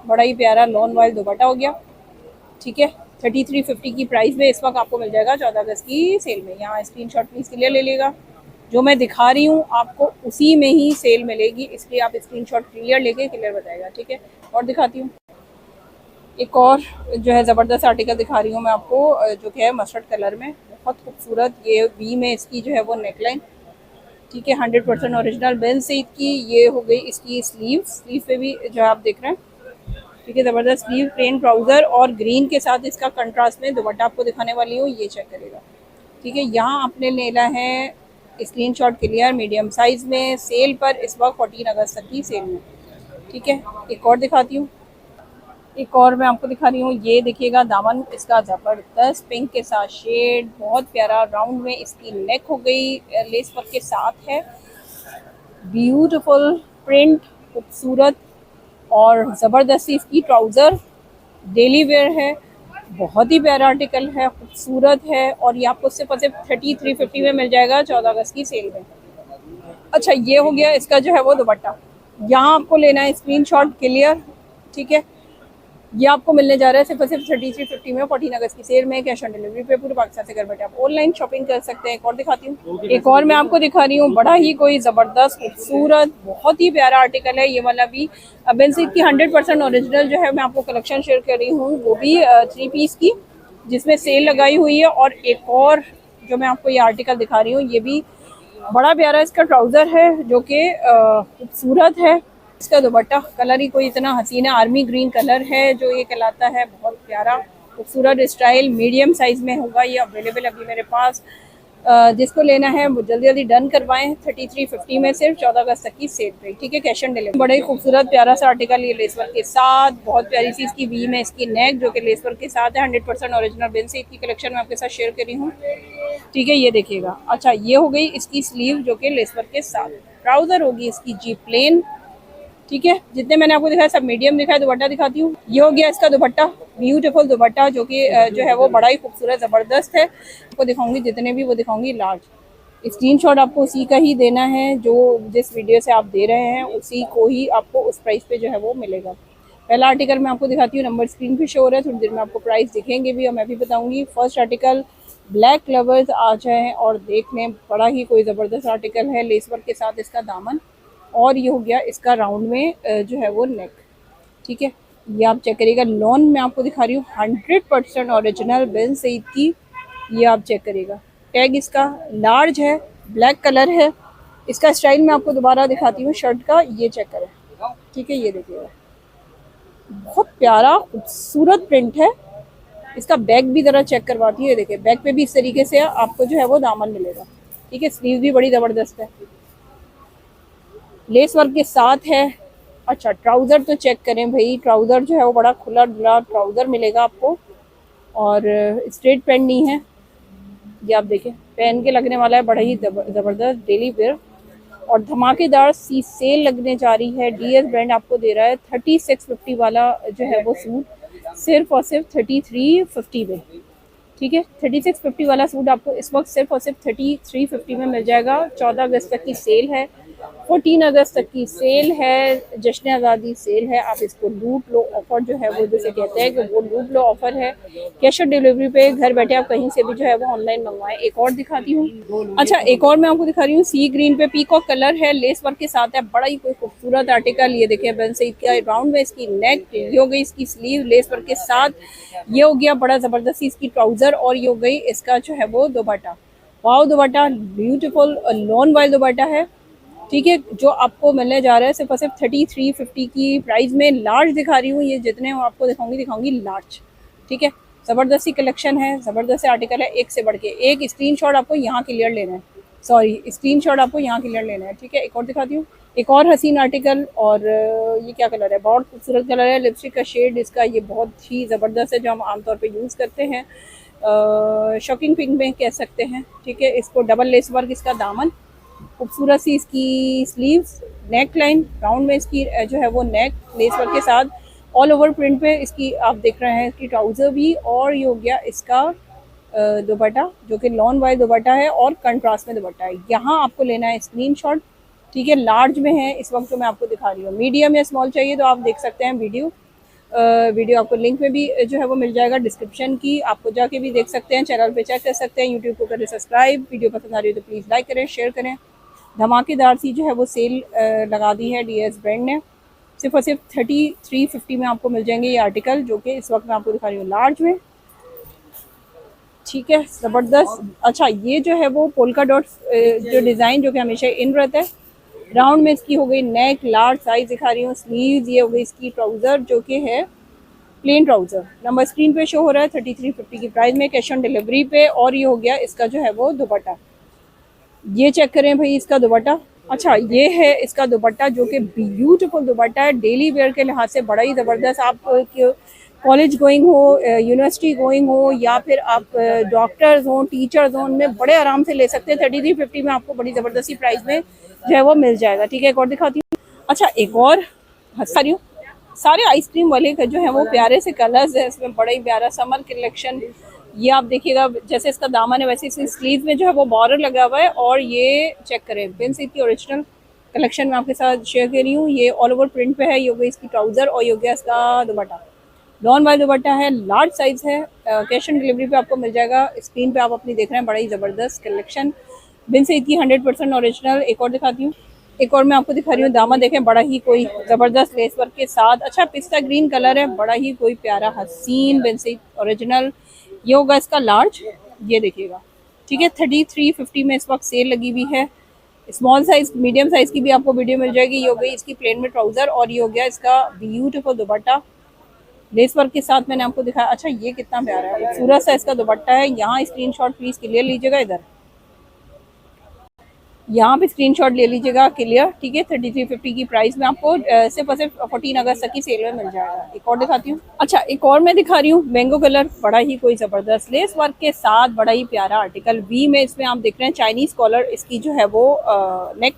बड़ा ही प्यारा लॉन वाइल दुपट्टा हो गया, ठीक है। 3350 की प्राइस में इस वक्त आपको मिल जाएगा 14 अगस्त की सेल में। यहाँ स्क्रीनशॉट प्लीज़ क्लियर ले लेगा, जो मैं दिखा रही हूँ आपको उसी में ही सेल मिलेगी, इसलिए आप स्क्रीनशॉट क्लियर लेके क्लियर बताएगा, ठीक है। और दिखाती हूँ एक और जो है ज़बरदस्त आर्टिकल दिखा रही हूँ मैं आपको, जो कि है मस्टर्ड कलर में, बहुत खूबसूरत। ये वी में इसकी जो है वो नेकलाइन, ठीक है, 100% ओरिजिनल बेन सईद की। ये हो गई इसकी स्लीव पे भी जो आप देख रहे हैं, ठीक है, ज़बरदस्त स्लीव, प्लेन ट्राउज़र और ग्रीन के साथ इसका कंट्रास्ट में दुपट्टा आपको दिखाने वाली हूँ, ये चेक करेगा, ठीक है। यहाँ आपने लेना है स्क्रीनशॉट क्लियर, मीडियम साइज़ में, सेल पर इस वक्त 14 अगस्त तक की सेल में, ठीक है। एक और दिखाती हूँ, एक और मैं आपको दिखा रही हूँ, ये देखिएगा दामन इसका ज़बरदस्त पिंक के साथ शेड, बहुत प्यारा राउंड में इसकी नेक हो गई, लेस वर्क के साथ है, ब्यूटीफुल प्रिंट, खूबसूरत और ज़बरदस्ती इसकी ट्राउज़र, डेली वेयर है, बहुत ही प्यारा आर्टिकल है, खूबसूरत है। और ये आपको सिर्फ और सिर्फ 3350 में मिल जाएगा 14 अगस्त की सेल में। अच्छा, ये हो गया इसका जो है वो दुपट्टा, यहाँ आपको लेना है स्क्रीनशॉट क्लियर, ठीक है। ये आपको मिलने जा रहा है सिर्फ और सिर्फ 3350 में, 14 अगस्त की सेल में, कैश ऑन डिलीवरी पे पूरे पाकिस्तान से घर बैठे आप ऑनलाइन शॉपिंग कर सकते हैं। एक और दिखाती हूँ, एक और मैं आपको दिखा रही हूँ, बड़ा ही कोई ज़बरदस्त खूबसूरत बहुत ही प्यारा आर्टिकल है ये वाला भी, बेनसीट की 100% ओरिजिनल जो है मैं आपको कलेक्शन शेयर कर रही हूँ, वो भी 3 पीस की, जिसमें सेल लगाई हुई है। और एक और जो मैं आपको ये आर्टिकल दिखा रही हूँ, ये भी बड़ा प्यारा इसका ट्राउज़र है, जो कि खूबसूरत है। इसका दुपट्टा कलर ही कोई इतना हसीना आर्मी ग्रीन कलर है जो ये कहलाता है, बहुत प्यारा खूबसूरत स्टाइल, मीडियम साइज़ में होगा ये अवेलेबल अभी मेरे पास। जिसको लेना है वो जल्दी जल्दी डन करवाएं, 3350 में सिर्फ 14 अगस्त तक की सेल पे, ठीक है, कैश ऑन डिलीवरी। बड़े ही खूबसूरत प्यारा सा आर्टिकल, ये लेस वर्क के साथ, बहुत प्यारी सी इसकी वी में इसकी नेक, जो कि लेस वर्क के साथ है, 100% ओरिजिनल बेन से की कलेक्शन में आपके साथ शेयर करी हूँ, ठीक है, ये देखिएगा। अच्छा, ये हो गई इसकी स्लीव जो कि लेस वर्क के साथ, ट्राउज़र होगी इसकी जी प्लेन, ठीक है। जितने मैंने आपको दिखाया सब मीडियम दिखाया। दुपट्टा दिखाती हूँ, ये हो गया इसका दुपट्टा, ब्यूटीफुल दुपट्टा, जो कि जो है वो बड़ा ही खूबसूरत ज़बरदस्त है। आपको दिखाऊंगी जितने भी वो दिखाऊंगी लार्ज। स्क्रीनशॉट आपको उसी का ही देना है, जो जिस वीडियो से आप दे रहे हैं उसी को ही आपको उस प्राइस पे जो है वो मिलेगा। पहला आर्टिकल मैं आपको दिखाती हूँ, नंबर स्क्रीन पे शो हो रहा है, थोड़ी देर में आपको प्राइस दिखेंगे भी और मैं भी बताऊँगी। फर्स्ट आर्टिकल ब्लैक लवर्स आ जाएँ और देख लें, बड़ा ही कोई ज़बरदस्त आर्टिकल है, लेस वर्क के साथ इसका दामन, और ये हो गया इसका राउंड में जो है वो नेक, ठीक है। ये आप चेक करिएगा, लॉन में आपको दिखा रही हूँ, 100% ओरिजिनल बेन सईद की, ये आप चेक करिएगा। टैग इसका लार्ज है, ब्लैक कलर है, इसका स्टाइल मैं आपको दोबारा दिखाती हूँ शर्ट का, ये चेक करें, ठीक है, ये देखिएगा, बहुत प्यारा खूबसूरत प्रिंट है। इसका बैक भी ज़रा चेक करवाती है, देखिए बैक पे भी इस तरीके से आपको जो है वो दामन मिलेगा, ठीक है। स्लीव भी बड़ी ज़बरदस्त है, लेस वर्क के साथ है। अच्छा, ट्राउज़र तो चेक करें भाई, ट्राउज़र जो है वो बड़ा खुला डुला ट्राउज़र मिलेगा आपको, और स्ट्रेट पैंट नहीं है, ये आप देखें, पहन के लगने वाला है, बड़ा ही ज़बरदस्त डेली वेयर। और धमाकेदार सी सेल लगने जा रही है, डीएस ब्रांड आपको दे रहा है 3650 वाला जो है वो सूट सिर्फ और सिर्फ 3350 में, ठीक है। 3650 वाला सूट आपको इस वक्त सिर्फ और सिर्फ 3350 में मिल जाएगा। 14 अगस्त तक की सेल है, 14 अगस्त तक की सेल है, जश्न आज़ादी सेल है, आप इसको लूट लो, ऑफर जो है वो जिसे कहते हैं कि वो लूट लो ऑफर है। कैश ऑन डिलीवरी पे घर बैठे आप कहीं से भी जो है वो ऑनलाइन मंगवाएं। एक और दिखाती हूँ, अच्छा एक और मैं आपको दिखा रही हूँ, सी ग्रीन पे पीकॉक कलर है, लेस वर्क के साथ है, बड़ा ही कोई खूबसूरत आर्टिकल, ये देखिए बेन सईद का राउंड में इसकी नेक, ये हो गई इसकी स्लीव लेस वर्क के साथ, ये हो गया बड़ा ज़बरदस्ती इसकी ट्राउज़र, और ये हो गई इसका जो है वो दुपट्टा। वाओ, दुपट्टा ब्यूटीफुल लॉन वाइल दुपट्टा है, ठीक है, जो आपको मिलने जा रहा है सिर्फ और सिर्फ 3350 की प्राइस में। लार्ज दिखा रही हूँ, ये जितने आपको दिखाऊंगी लार्ज, ठीक है। ज़बरदस्ती कलेक्शन है, ज़बरदस्त आर्टिकल है, एक से बढ़ के एक। स्क्रीनशॉट आपको यहाँ क्लियर लेना है, सॉरी स्क्रीनशॉट आपको यहाँ क्लियर लेना है, ठीक है। एक और दिखाती हूँ, एक और हसीन आर्टिकल, और ये क्या कलर है, बहुत खूबसूरत कलर है, लिपस्टिक का शेड इसका ये बहुत ही ज़बरदस्त है, जो हम आमतौर पर यूज़ करते हैं, शॉकिंग पिंक में कह सकते हैं, ठीक है। इसको डबल लेस वर्क इसका दामन, खूबसूरत सी इसकी स्लीव्स, नेक लाइन राउंड में इसकी जो है वो नेक लेस वर्क के साथ, ऑल ओवर प्रिंट पे इसकी आप देख रहे हैं इसकी ट्राउज़र भी, और ये हो गया इसका दुपट्टा जो कि लॉन वाइज दुपट्टा है और कंट्रास्ट में दुपट्टा है। यहाँ आपको लेना है स्क्रीनशॉट, ठीक है। लार्ज में है इस वक्त जो मैं आपको दिखा रही हूँ। मीडियम या स्मॉल चाहिए तो आप देख सकते हैं वीडियो आपको लिंक में भी जो है वो मिल जाएगा डिस्क्रिप्शन की, आपको जाके भी देख सकते हैं, चैनल पे चेक कर सकते हैं। यूट्यूब को करें सब्सक्राइब, वीडियो पसंद आ रही हो तो प्लीज़ लाइक करें, शेयर करें। धमाकेदार सी जो है वो सेल लगा दी है डीएस ब्रांड ने। सिर्फ और सिर्फ 3350 में आपको मिल जाएंगे ये आर्टिकल, जो कि इस वक्त मैं आपको दिखा रही हूँ लार्ज में, ठीक है। ज़बरदस्त। अच्छा, ये जो है वो पोल्का डॉट्स जो डिज़ाइन जो कि हमेशा इन रहता है, राउंड में इसकी हो गई नेक, लार्ज साइज दिखा रही हूँ, स्लीव्स, ये हो गई इसकी ट्राउज़र जो कि है प्लेन ट्राउज़र। नंबर स्क्रीन पे शो हो रहा है 3350 की प्राइस में, कैश ऑन डिलीवरी पे। और ये हो गया इसका जो है वो दुपट्टा, ये चेक करें भाई इसका दुपट्टा। अच्छा, ये है इसका दुपट्टा जो कि ब्यूटीफुल दुपट्टा है, डेली वेयर के लिहाज से बड़ा ही ज़बरदस्त। आप कॉलेज गोइंग हो, यूनिवर्सिटी गोइंग हो, या फिर आप डॉक्टर्स हों, टीचर्स हों, उनमें बड़े आराम से ले सकते हैं। 3350 में आपको बड़ी ज़बरदस्ती प्राइस में जो है वो मिल जाएगा, ठीक है। एक और दिखाती हूँ। अच्छा, एक और हंसा रही हूँ, सारे आइसक्रीम वाले का जो है वो प्यारे से कलर्स है इसमें, बड़ा ही प्यारा समर कलेक्शन। ये आप देखिएगा, जैसे इसका दामन है वैसे इसकी स्लीव में जो है वो बॉर्डर लगा हुआ है। और ये चेक करें, बेंसीट की ओरिजिनल कलेक्शन में आपके साथ शेयर कर रही हूँ। ये ऑल ओवर प्रिंट पे है। ये हो गई इसकी ट्राउज़र और ये हो गया इसका दुपट्टा, लॉन वाइज दुपट्टा है, लार्ज साइज है। कैश ऑन डिलीवरी पे आपको मिल जाएगा। स्क्रीन पे आप अपनी देख रहे हैं, बड़ा ही ज़बरदस्त कलेक्शन, बेंसीट की 100% ओरिजिनल। एक और दिखाती हूँ, एक और मैं आपको दिखा रही हूँ। दामा देखें, बड़ा ही कोई ज़बरदस्त लेस वर्क के साथ। अच्छा, पिस्ता ग्रीन कलर है, बड़ा ही कोई प्यारा हसीन बेंसीट ओरिजिनल। ये होगा इसका लार्ज, ये देखिएगा, ठीक है। 3350 में इस वक्त सेल लगी हुई है। स्मॉल साइज, मीडियम साइज की भी आपको वीडियो मिल जाएगी। ये हो गई इसकी प्लेन में ट्राउज़र और ये हो गया इसका ब्यूटीफुल दुपट्टा लेस वर्क के साथ मैंने आपको दिखाया। अच्छा, ये कितना प्यारा है, खूबसूरत सा इसका दुपट्टा है। यहाँ स्क्रीनशॉट प्लीज़ क्लियर लीजिएगा, इधर यहाँ पे स्क्रीनशॉट ले लीजिएगा क्लियर, ठीक है। 3350 की प्राइस में आपको सिर्फ और सिर्फ 14 अगस्त तक की सेल में मिल जाएगा। एक और दिखाती हूँ। अच्छा, एक और मैं दिखा रही हूँ, मैंगो कलर, बड़ा ही कोई ज़बरदस्त लेस वर्क के साथ, बड़ा ही प्यारा आर्टिकल। वी में इसमें आप देख रहे हैं चाइनीज़ कॉलर, इसकी जो है वो नेक,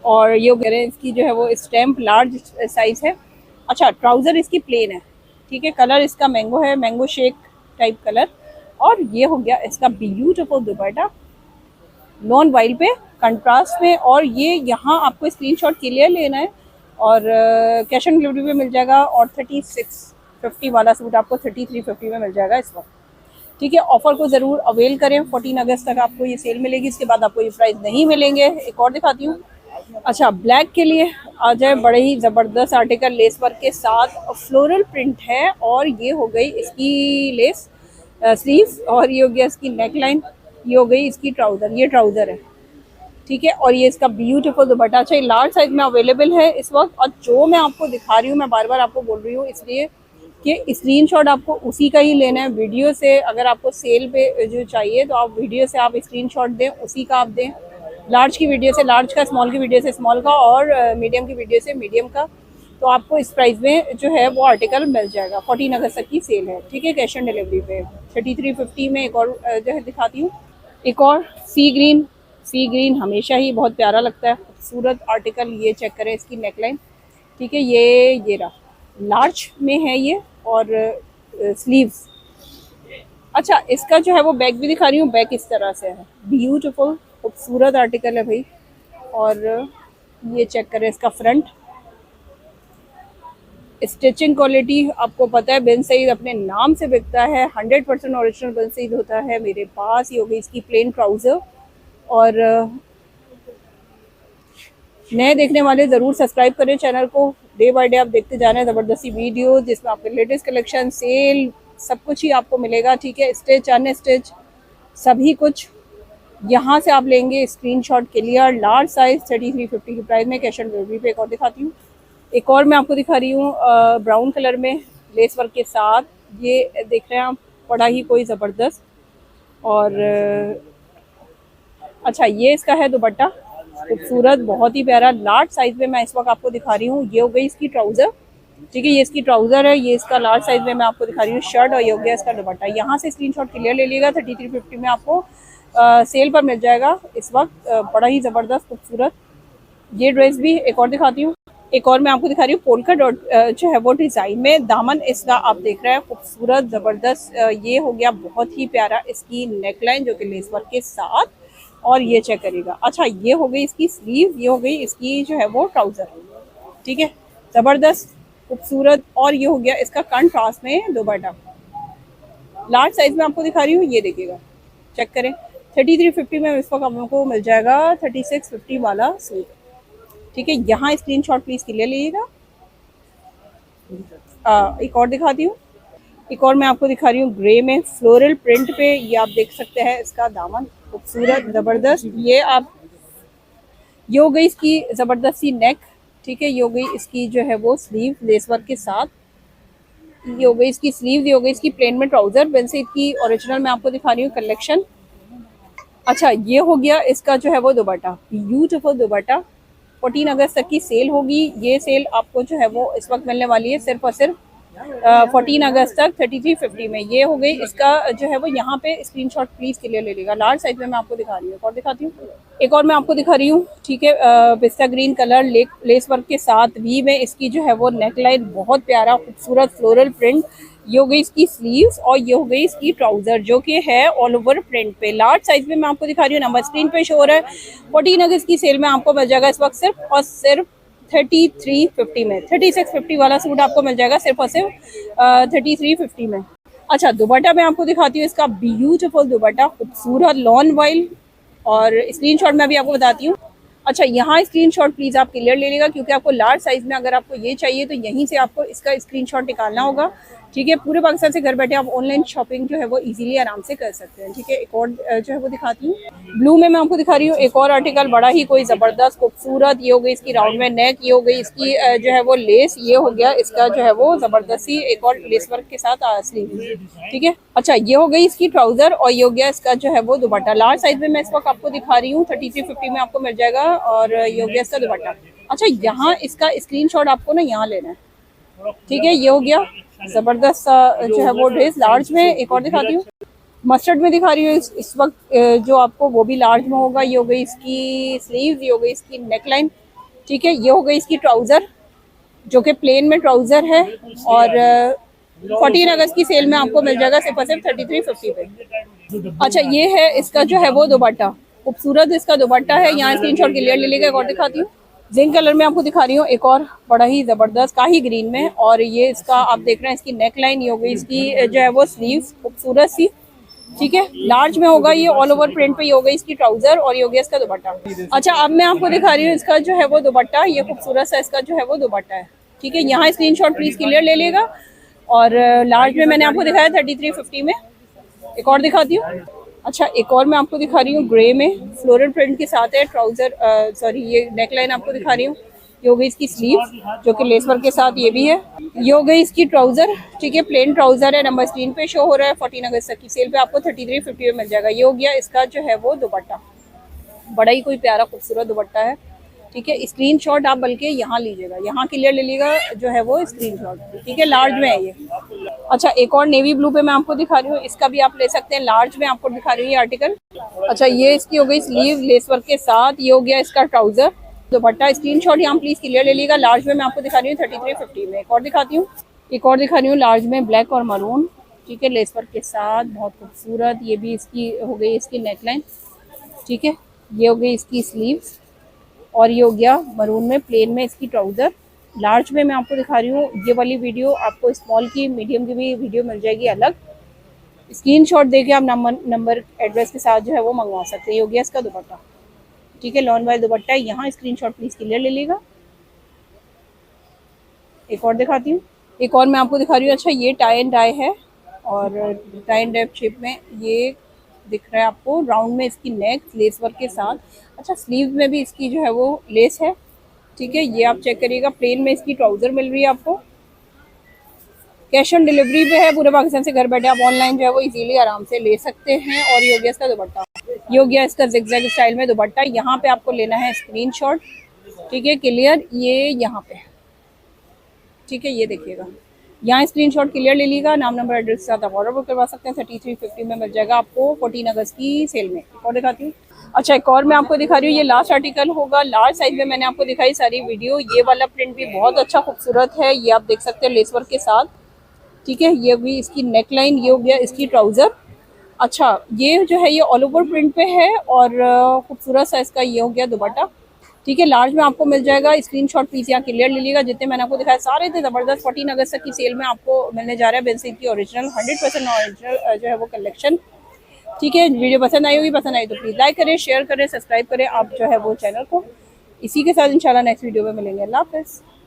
और ये कह रहे हैं इसकी जो है वो स्टैम्प लार्ज साइज़ है। अच्छा, ट्राउज़र इसकी प्लेन है, ठीक है। कलर इसका मैंगो है, मैंगो शेक टाइप कलर। और ये हो गया इसका ब्यूटीफुल दुपट्टा, नॉन वाइल पे कंट्रास्ट में। और ये यहाँ आपको स्क्रीनशॉट क्लियर लेना है और कैश ऑन डिलीवरी पे मिल जाएगा। और 3650 वाला सूट आपको 3350 में मिल जाएगा इस वक्त, ठीक है। ऑफर को ज़रूर अवेल करें, 14 अगस्त तक आपको ये सेल मिलेगी, इसके बाद आपको ये प्राइस नहीं मिलेंगे। एक और दिखाती हूँ। अच्छा, ब्लैक के लिए आ जाए, बड़े ही ज़बरदस्त आर्टिकल, लेस वर्क के साथ, फ्लोरल प्रिंट है। और ये हो गई इसकी लेस स्लीव्स और ये हो गया इसकी नेक लाइन, ये हो गई इसकी ट्राउज़र, ये ट्राउज़र है, ठीक है। और ये इसका ब्यूटीफुल दुपट्टा। अच्छा, लार्ज साइज में अवेलेबल है इस वक्त। और जो मैं आपको दिखा रही हूँ, मैं बार बार आपको बोल रही हूँ इसलिए कि स्क्रीनशॉट आपको उसी का ही लेना है वीडियो से। अगर आपको सेल पे जो चाहिए तो आप वीडियो से आप स्क्रीनशॉट दें, उसी का आप दें। लार्ज की वीडियो से लार्ज का, स्मॉल की वीडियो से स्मॉल का, और मीडियम की वीडियो से मीडियम का, तो आपको इस प्राइस में जो है वो आर्टिकल मिल जाएगा। 14 अगस्त तक की सेल है, ठीक है। कैश ऑन डिलीवरी पे 3350 में एक और जो है दिखाती हूँ। एक और सी ग्रीन, सी ग्रीन हमेशा ही बहुत प्यारा लगता है, खूबसूरत आर्टिकल। ये चेक करें इसकी नेकलाइन, ठीक है। ये रहा, लार्ज में है ये, और स्लीव्स। अच्छा, इसका जो है वो बैक भी दिखा रही हूँ, बैक इस तरह से है, ब्यूटीफुल खूबसूरत आर्टिकल है भाई। और ये चेक करें इसका फ्रंट, स्टिचिंग क्वालिटी आपको पता है, बिन सईद अपने नाम से बिकता है, 100% ओरिजिनल बिन सईद होता है मेरे पास। ये हो गई इसकी प्लेन ट्राउज़र। और नए देखने वाले ज़रूर सब्सक्राइब करें चैनल को, डे बाय डे आप देखते जा रहे हैं ज़बरदस्ती वीडियो, जिसमें आपके लेटेस्ट कलेक्शन, सेल, सब कुछ ही आपको मिलेगा, ठीक है। स्टिच, अनस्टिच, सभी कुछ यहाँ से आप लेंगे। स्क्रीनशॉट क्लियर, लार्ज साइज, 3350 की प्राइस में, कैश ऑन डिलीवरी पे। एक और दिखाती हूँ, एक और मैं आपको दिखा रही हूँ ब्राउन कलर में लेस वर्क के साथ। ये देख रहे हैं आप, बड़ा ही कोई ज़बरदस्त। और अच्छा, ये इसका है दुपट्टा, खूबसूरत, बहुत ही प्यारा, लार्ज साइज में मैं इस वक्त आपको दिखा रही हूँ। ये हो गई इसकी ट्राउज़र, ठीक है। ये इसकी ट्राउज़र है, ये इसका लार्ज साइज में मैं आपको दिखा रही हूँ शर्ट, और ये हो गया इसका दुपट्टा। यहाँ से स्क्रीनशॉट क्लियर ले लीजिएगा, 3350 में आपको सेल पर मिल जाएगा इस वक्त। बड़ा ही ज़बरदस्त खूबसूरत ये ड्रेस भी। एक और दिखाती हूँ, एक और मैं आपको दिखा रही हूँ पोल्का डॉट जो है वो डिज़ाइन में। दामन इसका आप देख रहे हैं खूबसूरत ज़बरदस्त, ये हो गया बहुत ही प्यारा इसकी नेकलाइन जो कि लेस वर्क के साथ, और ये चेक करिएगा। अच्छा ये हो गई इसकी स्लीव, ये हो गई इसकी जो है वो ट्राउज़र, ठीक है, ज़बरदस्त खूबसूरत। और ये हो गया इसका कंट्रास्ट में दुपट्टा। लार्ज साइज में आपको दिखा रही हूँ, ये देखिएगा, चेक करें। 3350 में इस वक्त आपको मिल जाएगा 3650 वाला सूट, ठीक है। यहाँ स्क्रीनशॉट प्लीज़ क्लियर लीजिएगा। एक और दिखाती हूँ, एक और मैं आपको दिखा रही हूँ ग्रे में फ्लोरल प्रिंट पे। ये आप देख सकते हैं इसका दामन खूबसूरत ज़बरदस्त। ये हो गई इसकी ज़बरदस्त सी नेक, ठीक है। ये हो गई इसकी जो है वो स्लीव लेस वर्क के साथ, ये हो गई इसकी स्लीव, ये हो गई इसकी प्लेन में ट्राउज़र। वैसे इसकी ओरिजिनल मैं आपको दिखा रही हूँ कलेक्शन। अच्छा ये हो गया इसका जो है वो दुपट्टा, ब्यूटीफुल दुपट्टा। 14 अगस्त तक की सेल होगी। ये सेल आपको जो है वो इस वक्त मिलने वाली है सिर्फ और सिर्फ 14 अगस्त तक 3350 में। ये हो गई इसका जो है वो, यहाँ पे स्क्रीनशॉट प्लीज़ क्लियर ले लेगा। लार्ज साइज में मैं आपको दिखा रही हूँ, और दिखाती हूँ, एक और मैं आपको दिखा रही हूँ, ठीक है। पिस्ता ग्रीन कलर लेस वर्क के साथ वी में इसकी जो है वो नेकलाइन, बहुत प्यारा खूबसूरत फ्लोरल प्रिंट। ये हो गई इसकी स्लीव्स, और ये हो गई इसकी ट्राउज़र जो कि है ऑल ओवर प्रिंट पे। लार्ज साइज में मैं आपको दिखा रही हूँ, नंबर स्क्रीन पे शो हो रहा है। 14 अगस्त की सेल में आपको मिल जाएगा इस वक्त सिर्फ और सिर्फ 3350 में। 3650 वाला सूट आपको मिल जाएगा सिर्फ और सिर्फ 3350 में। अच्छा दुपट्टा मैं आपको दिखाती हूँ, इसका ब्यूटीफुल दुपट्टा खूबसूरत लॉन वाइल, और स्क्रीनशॉट मैं भी आपको बताती हूँ। अच्छा यहाँ स्क्रीनशॉट प्लीज़ आप क्लियर ले लेगा, क्योंकि आपको लार्ज साइज़ में अगर आपको ये चाहिए तो यहीं से आपको इसका स्क्रीनशॉट निकालना होगा, ठीक है। पूरे पाकिस्तान से घर बैठे आप ऑनलाइन शॉपिंग जो है वो इजीली आराम से कर सकते हैं, ठीक है। एक और जो है वो दिखाती हूँ, ब्लू में मैं आपको दिखा रही हूँ एक और आर्टिकल, बड़ा ही कोई ज़बरदस्त खूबसूरत। ये हो गई इसकी राउंड में नेक, ये हो गई इसकी जो है वो लेस, ये हो गया इसका जो है वो ज़बरदस्ती एक और लेस वर्क के साथ स्लीव, ठीक है। अच्छा ये हो गई इसकी ट्राउज़र, और ये हो गया इसका जो है वो दुपट्टा। लार्ज साइज में मैं इस वक्त आपको दिखा रही हूँ 3350 में आपको मिल जाएगा, और ये हो गया इसका दुपट्टा। अच्छा यहाँ इसका स्क्रीनशॉट आपको ना यहाँ लेना है, ठीक है। ये हो गया ज़बरदस्त जो है वो ड्रेस लार्ज में। एक और दिखाती हूँ, मस्टर्ड में दिखा रही हूँ इस वक्त जो आपको, वो भी लार्ज में होगा। ये हो गई इसकी स्लीव, ये हो गई इसकी नेकलाइन, ठीक है। ये हो गई इसकी ट्राउज़र जो कि प्लेन में ट्राउज़र है, और 14 अगस्त की सेल में आपको मिल जाएगा सिर्फ और सिर्फ 3350 पे। अच्छा ये है इसका जो है वो दुपट्टा, खूबसूरत इसका दुपट्टा है। यहाँ स्क्रीनशॉट क्लियर ले लेगा। एक और दिखाती हूँ, जिंक कलर में आपको दिखा रही हूँ, एक और बड़ा ही ज़बरदस्त काही ग्रीन में, और ये इसका आप देख रहे हैं इसकी नेकलाइन, ये हो गई इसकी जो है वो स्लीव्स खूबसूरत सी, ठीक है। लार्ज में होगा ये ऑल ओवर प्रिंट पे। ये हो गई इसकी ट्राउज़र, और ये हो गया इसका दुपट्टा। अच्छा अब मैं आपको दिखा रही हूँ इसका जो है वो दुपट्टा, ये खूबसूरत सा इसका जो है वो दुपट्टा है, ठीक है। यहाँ स्क्रीनशॉट प्लीज़ क्लियर ले लेगा। और लार्ज में मैंने आपको दिखाया 3350 में। एक और दिखाती हूँ, अच्छा एक और मैं आपको दिखा रही हूँ ग्रे में फ्लोरल प्रिंट के साथ है ट्राउज़र, सॉरी ये नेकलाइन आपको दिखा रही हूँ। ये हो गई इसकी स्लीव जो कि लेस वर्क के साथ ये भी है। ये हो गई इसकी ट्राउज़र, ठीक है, प्लेन ट्राउज़र है। नंबर स्क्रीन पे शो हो रहा है। 14 अगस्त तक की सेल पे आपको 3350 में मिल जाएगा। ये हो गया इसका जो है वो दुपट्टा, बड़ा ही कोई प्यारा खूबसूरत दुपट्टा है, ठीक है। स्क्रीनशॉट आप बल्कि यहाँ लीजिएगा, यहाँ क्लियर ले लीजिएगा जो है वो स्क्रीनशॉट, ठीक है। लार्ज में है ये। अच्छा एक और नेवी ब्लू पे मैं आपको दिखा रही हूँ, इसका भी आप ले सकते हैं। लार्ज में आपको दिखा रही हूँ ये आर्टिकल। अच्छा ये इसकी हो गई स्लीव लेस वर्क के साथ, ये हो गया इसका ट्राउज़र, दुपट्टा। स्क्रीनशॉट यहाँ प्लीज़ क्लियर ले लीजिएगा। लार्ज में मैं आपको दिखा रही हूँ 3350 में। एक और दिखाती हूँ, एक और दिखा रही हूँ लार्ज में ब्लैक और मरून, ठीक है, लेस वर्क के साथ, बहुत खूबसूरत। ये भी इसकी हो गई इसकी नेकलाइन, ठीक है। ये हो गई इसकी स्लीव्स, और ये हो गया मरून में प्लेन में इसकी ट्राउज़र। लार्ज में मैं आपको दिखा रही हूँ। ये वाली वीडियो आपको स्मॉल की मीडियम की भी वीडियो मिल जाएगी अलग। स्क्रीनशॉट देके आप नंबर एड्रेस के साथ जो है वो मंगवा सकते हैं। ये हो गया इसका दुपट्टा, ठीक है, लॉन वाइल दुपट्टा है। यहाँ स्क्रीनशॉट प्लीज़ क्लियर ले लेगा। एक और दिखाती हूँ, एक और मैं आपको दिखा रही हूँ। अच्छा ये टाई एंड डाई है, और टाई एंड डाई शेप में ये दिख रहा है आपको। राउंड में इसकी नेक लेस वर्क के साथ। अच्छा स्लीव में भी इसकी जो है वो लेस है, ठीक है। ये आप चेक करिएगा। प्लेन में इसकी ट्राउज़र मिल रही है आपको। कैश ऑन डिलीवरी पे है। पूरे पाकिस्तान से घर बैठे आप ऑनलाइन जो है वो इजीली आराम से ले सकते हैं। और ये हो गया इसका दुपट्टा, ये हो गया इसका जिगजैग स्टाइल में दुपट्टा। यहाँ पे आपको लेना है स्क्रीनशॉट, ठीक है, क्लियर। ये यहाँ पे, ठीक है, ये देखिएगा। यहाँ स्क्रीनशॉट क्लियर ले लीजिएगा। नाम नंबर एड्रेस के साथ आप ऑर्डर बुक करवा सकते हैं। 3350 में मिल जाएगा आपको 14 अगस्त की सेल में। और दिखाती हूँ, अच्छा, एक और मैं आपको दिखा रही हूँ, ये लास्ट आर्टिकल होगा, लार्ज साइज में मैंने आपको दिखाई सारी वीडियो। ये वाला प्रिंट भी बहुत अच्छा खूबसूरत है, ये आप देख सकते हैं लेस वर्क के साथ। ठीक है, ये भी इसकी नेक लाइन, ये हो गया इसकी ट्राउज़र। अच्छा, ये जो है ये ऑल ओवर प्रिंट पे है और खूबसूरत सा इसका ये हो गया दुपट्टा। ठीक है, लार्ज में आपको मिल जाएगा। स्क्रीनशॉट प्लीज यहाँ क्लियर ले लीजिएगा। जितने मैंने आपको दिखाया सारे थे ज़बरदस्त। 14 अगस्त तक की सेल में आपको मिलने जा रहा है बेंसीन की ओरिजिनल 100% ओरिजिनल जो है वो कलेक्शन। ठीक है, वीडियो पसंद आई होगी, पसंद आई तो प्लीज़ लाइक करें, शेयर करें, सब्सक्राइब करें आप जो है वो चैनल को। इसी के साथ इंशाल्लाह नेक्स्ट वीडियो में मिलेंगे। अल्लाह हाफ़िज़।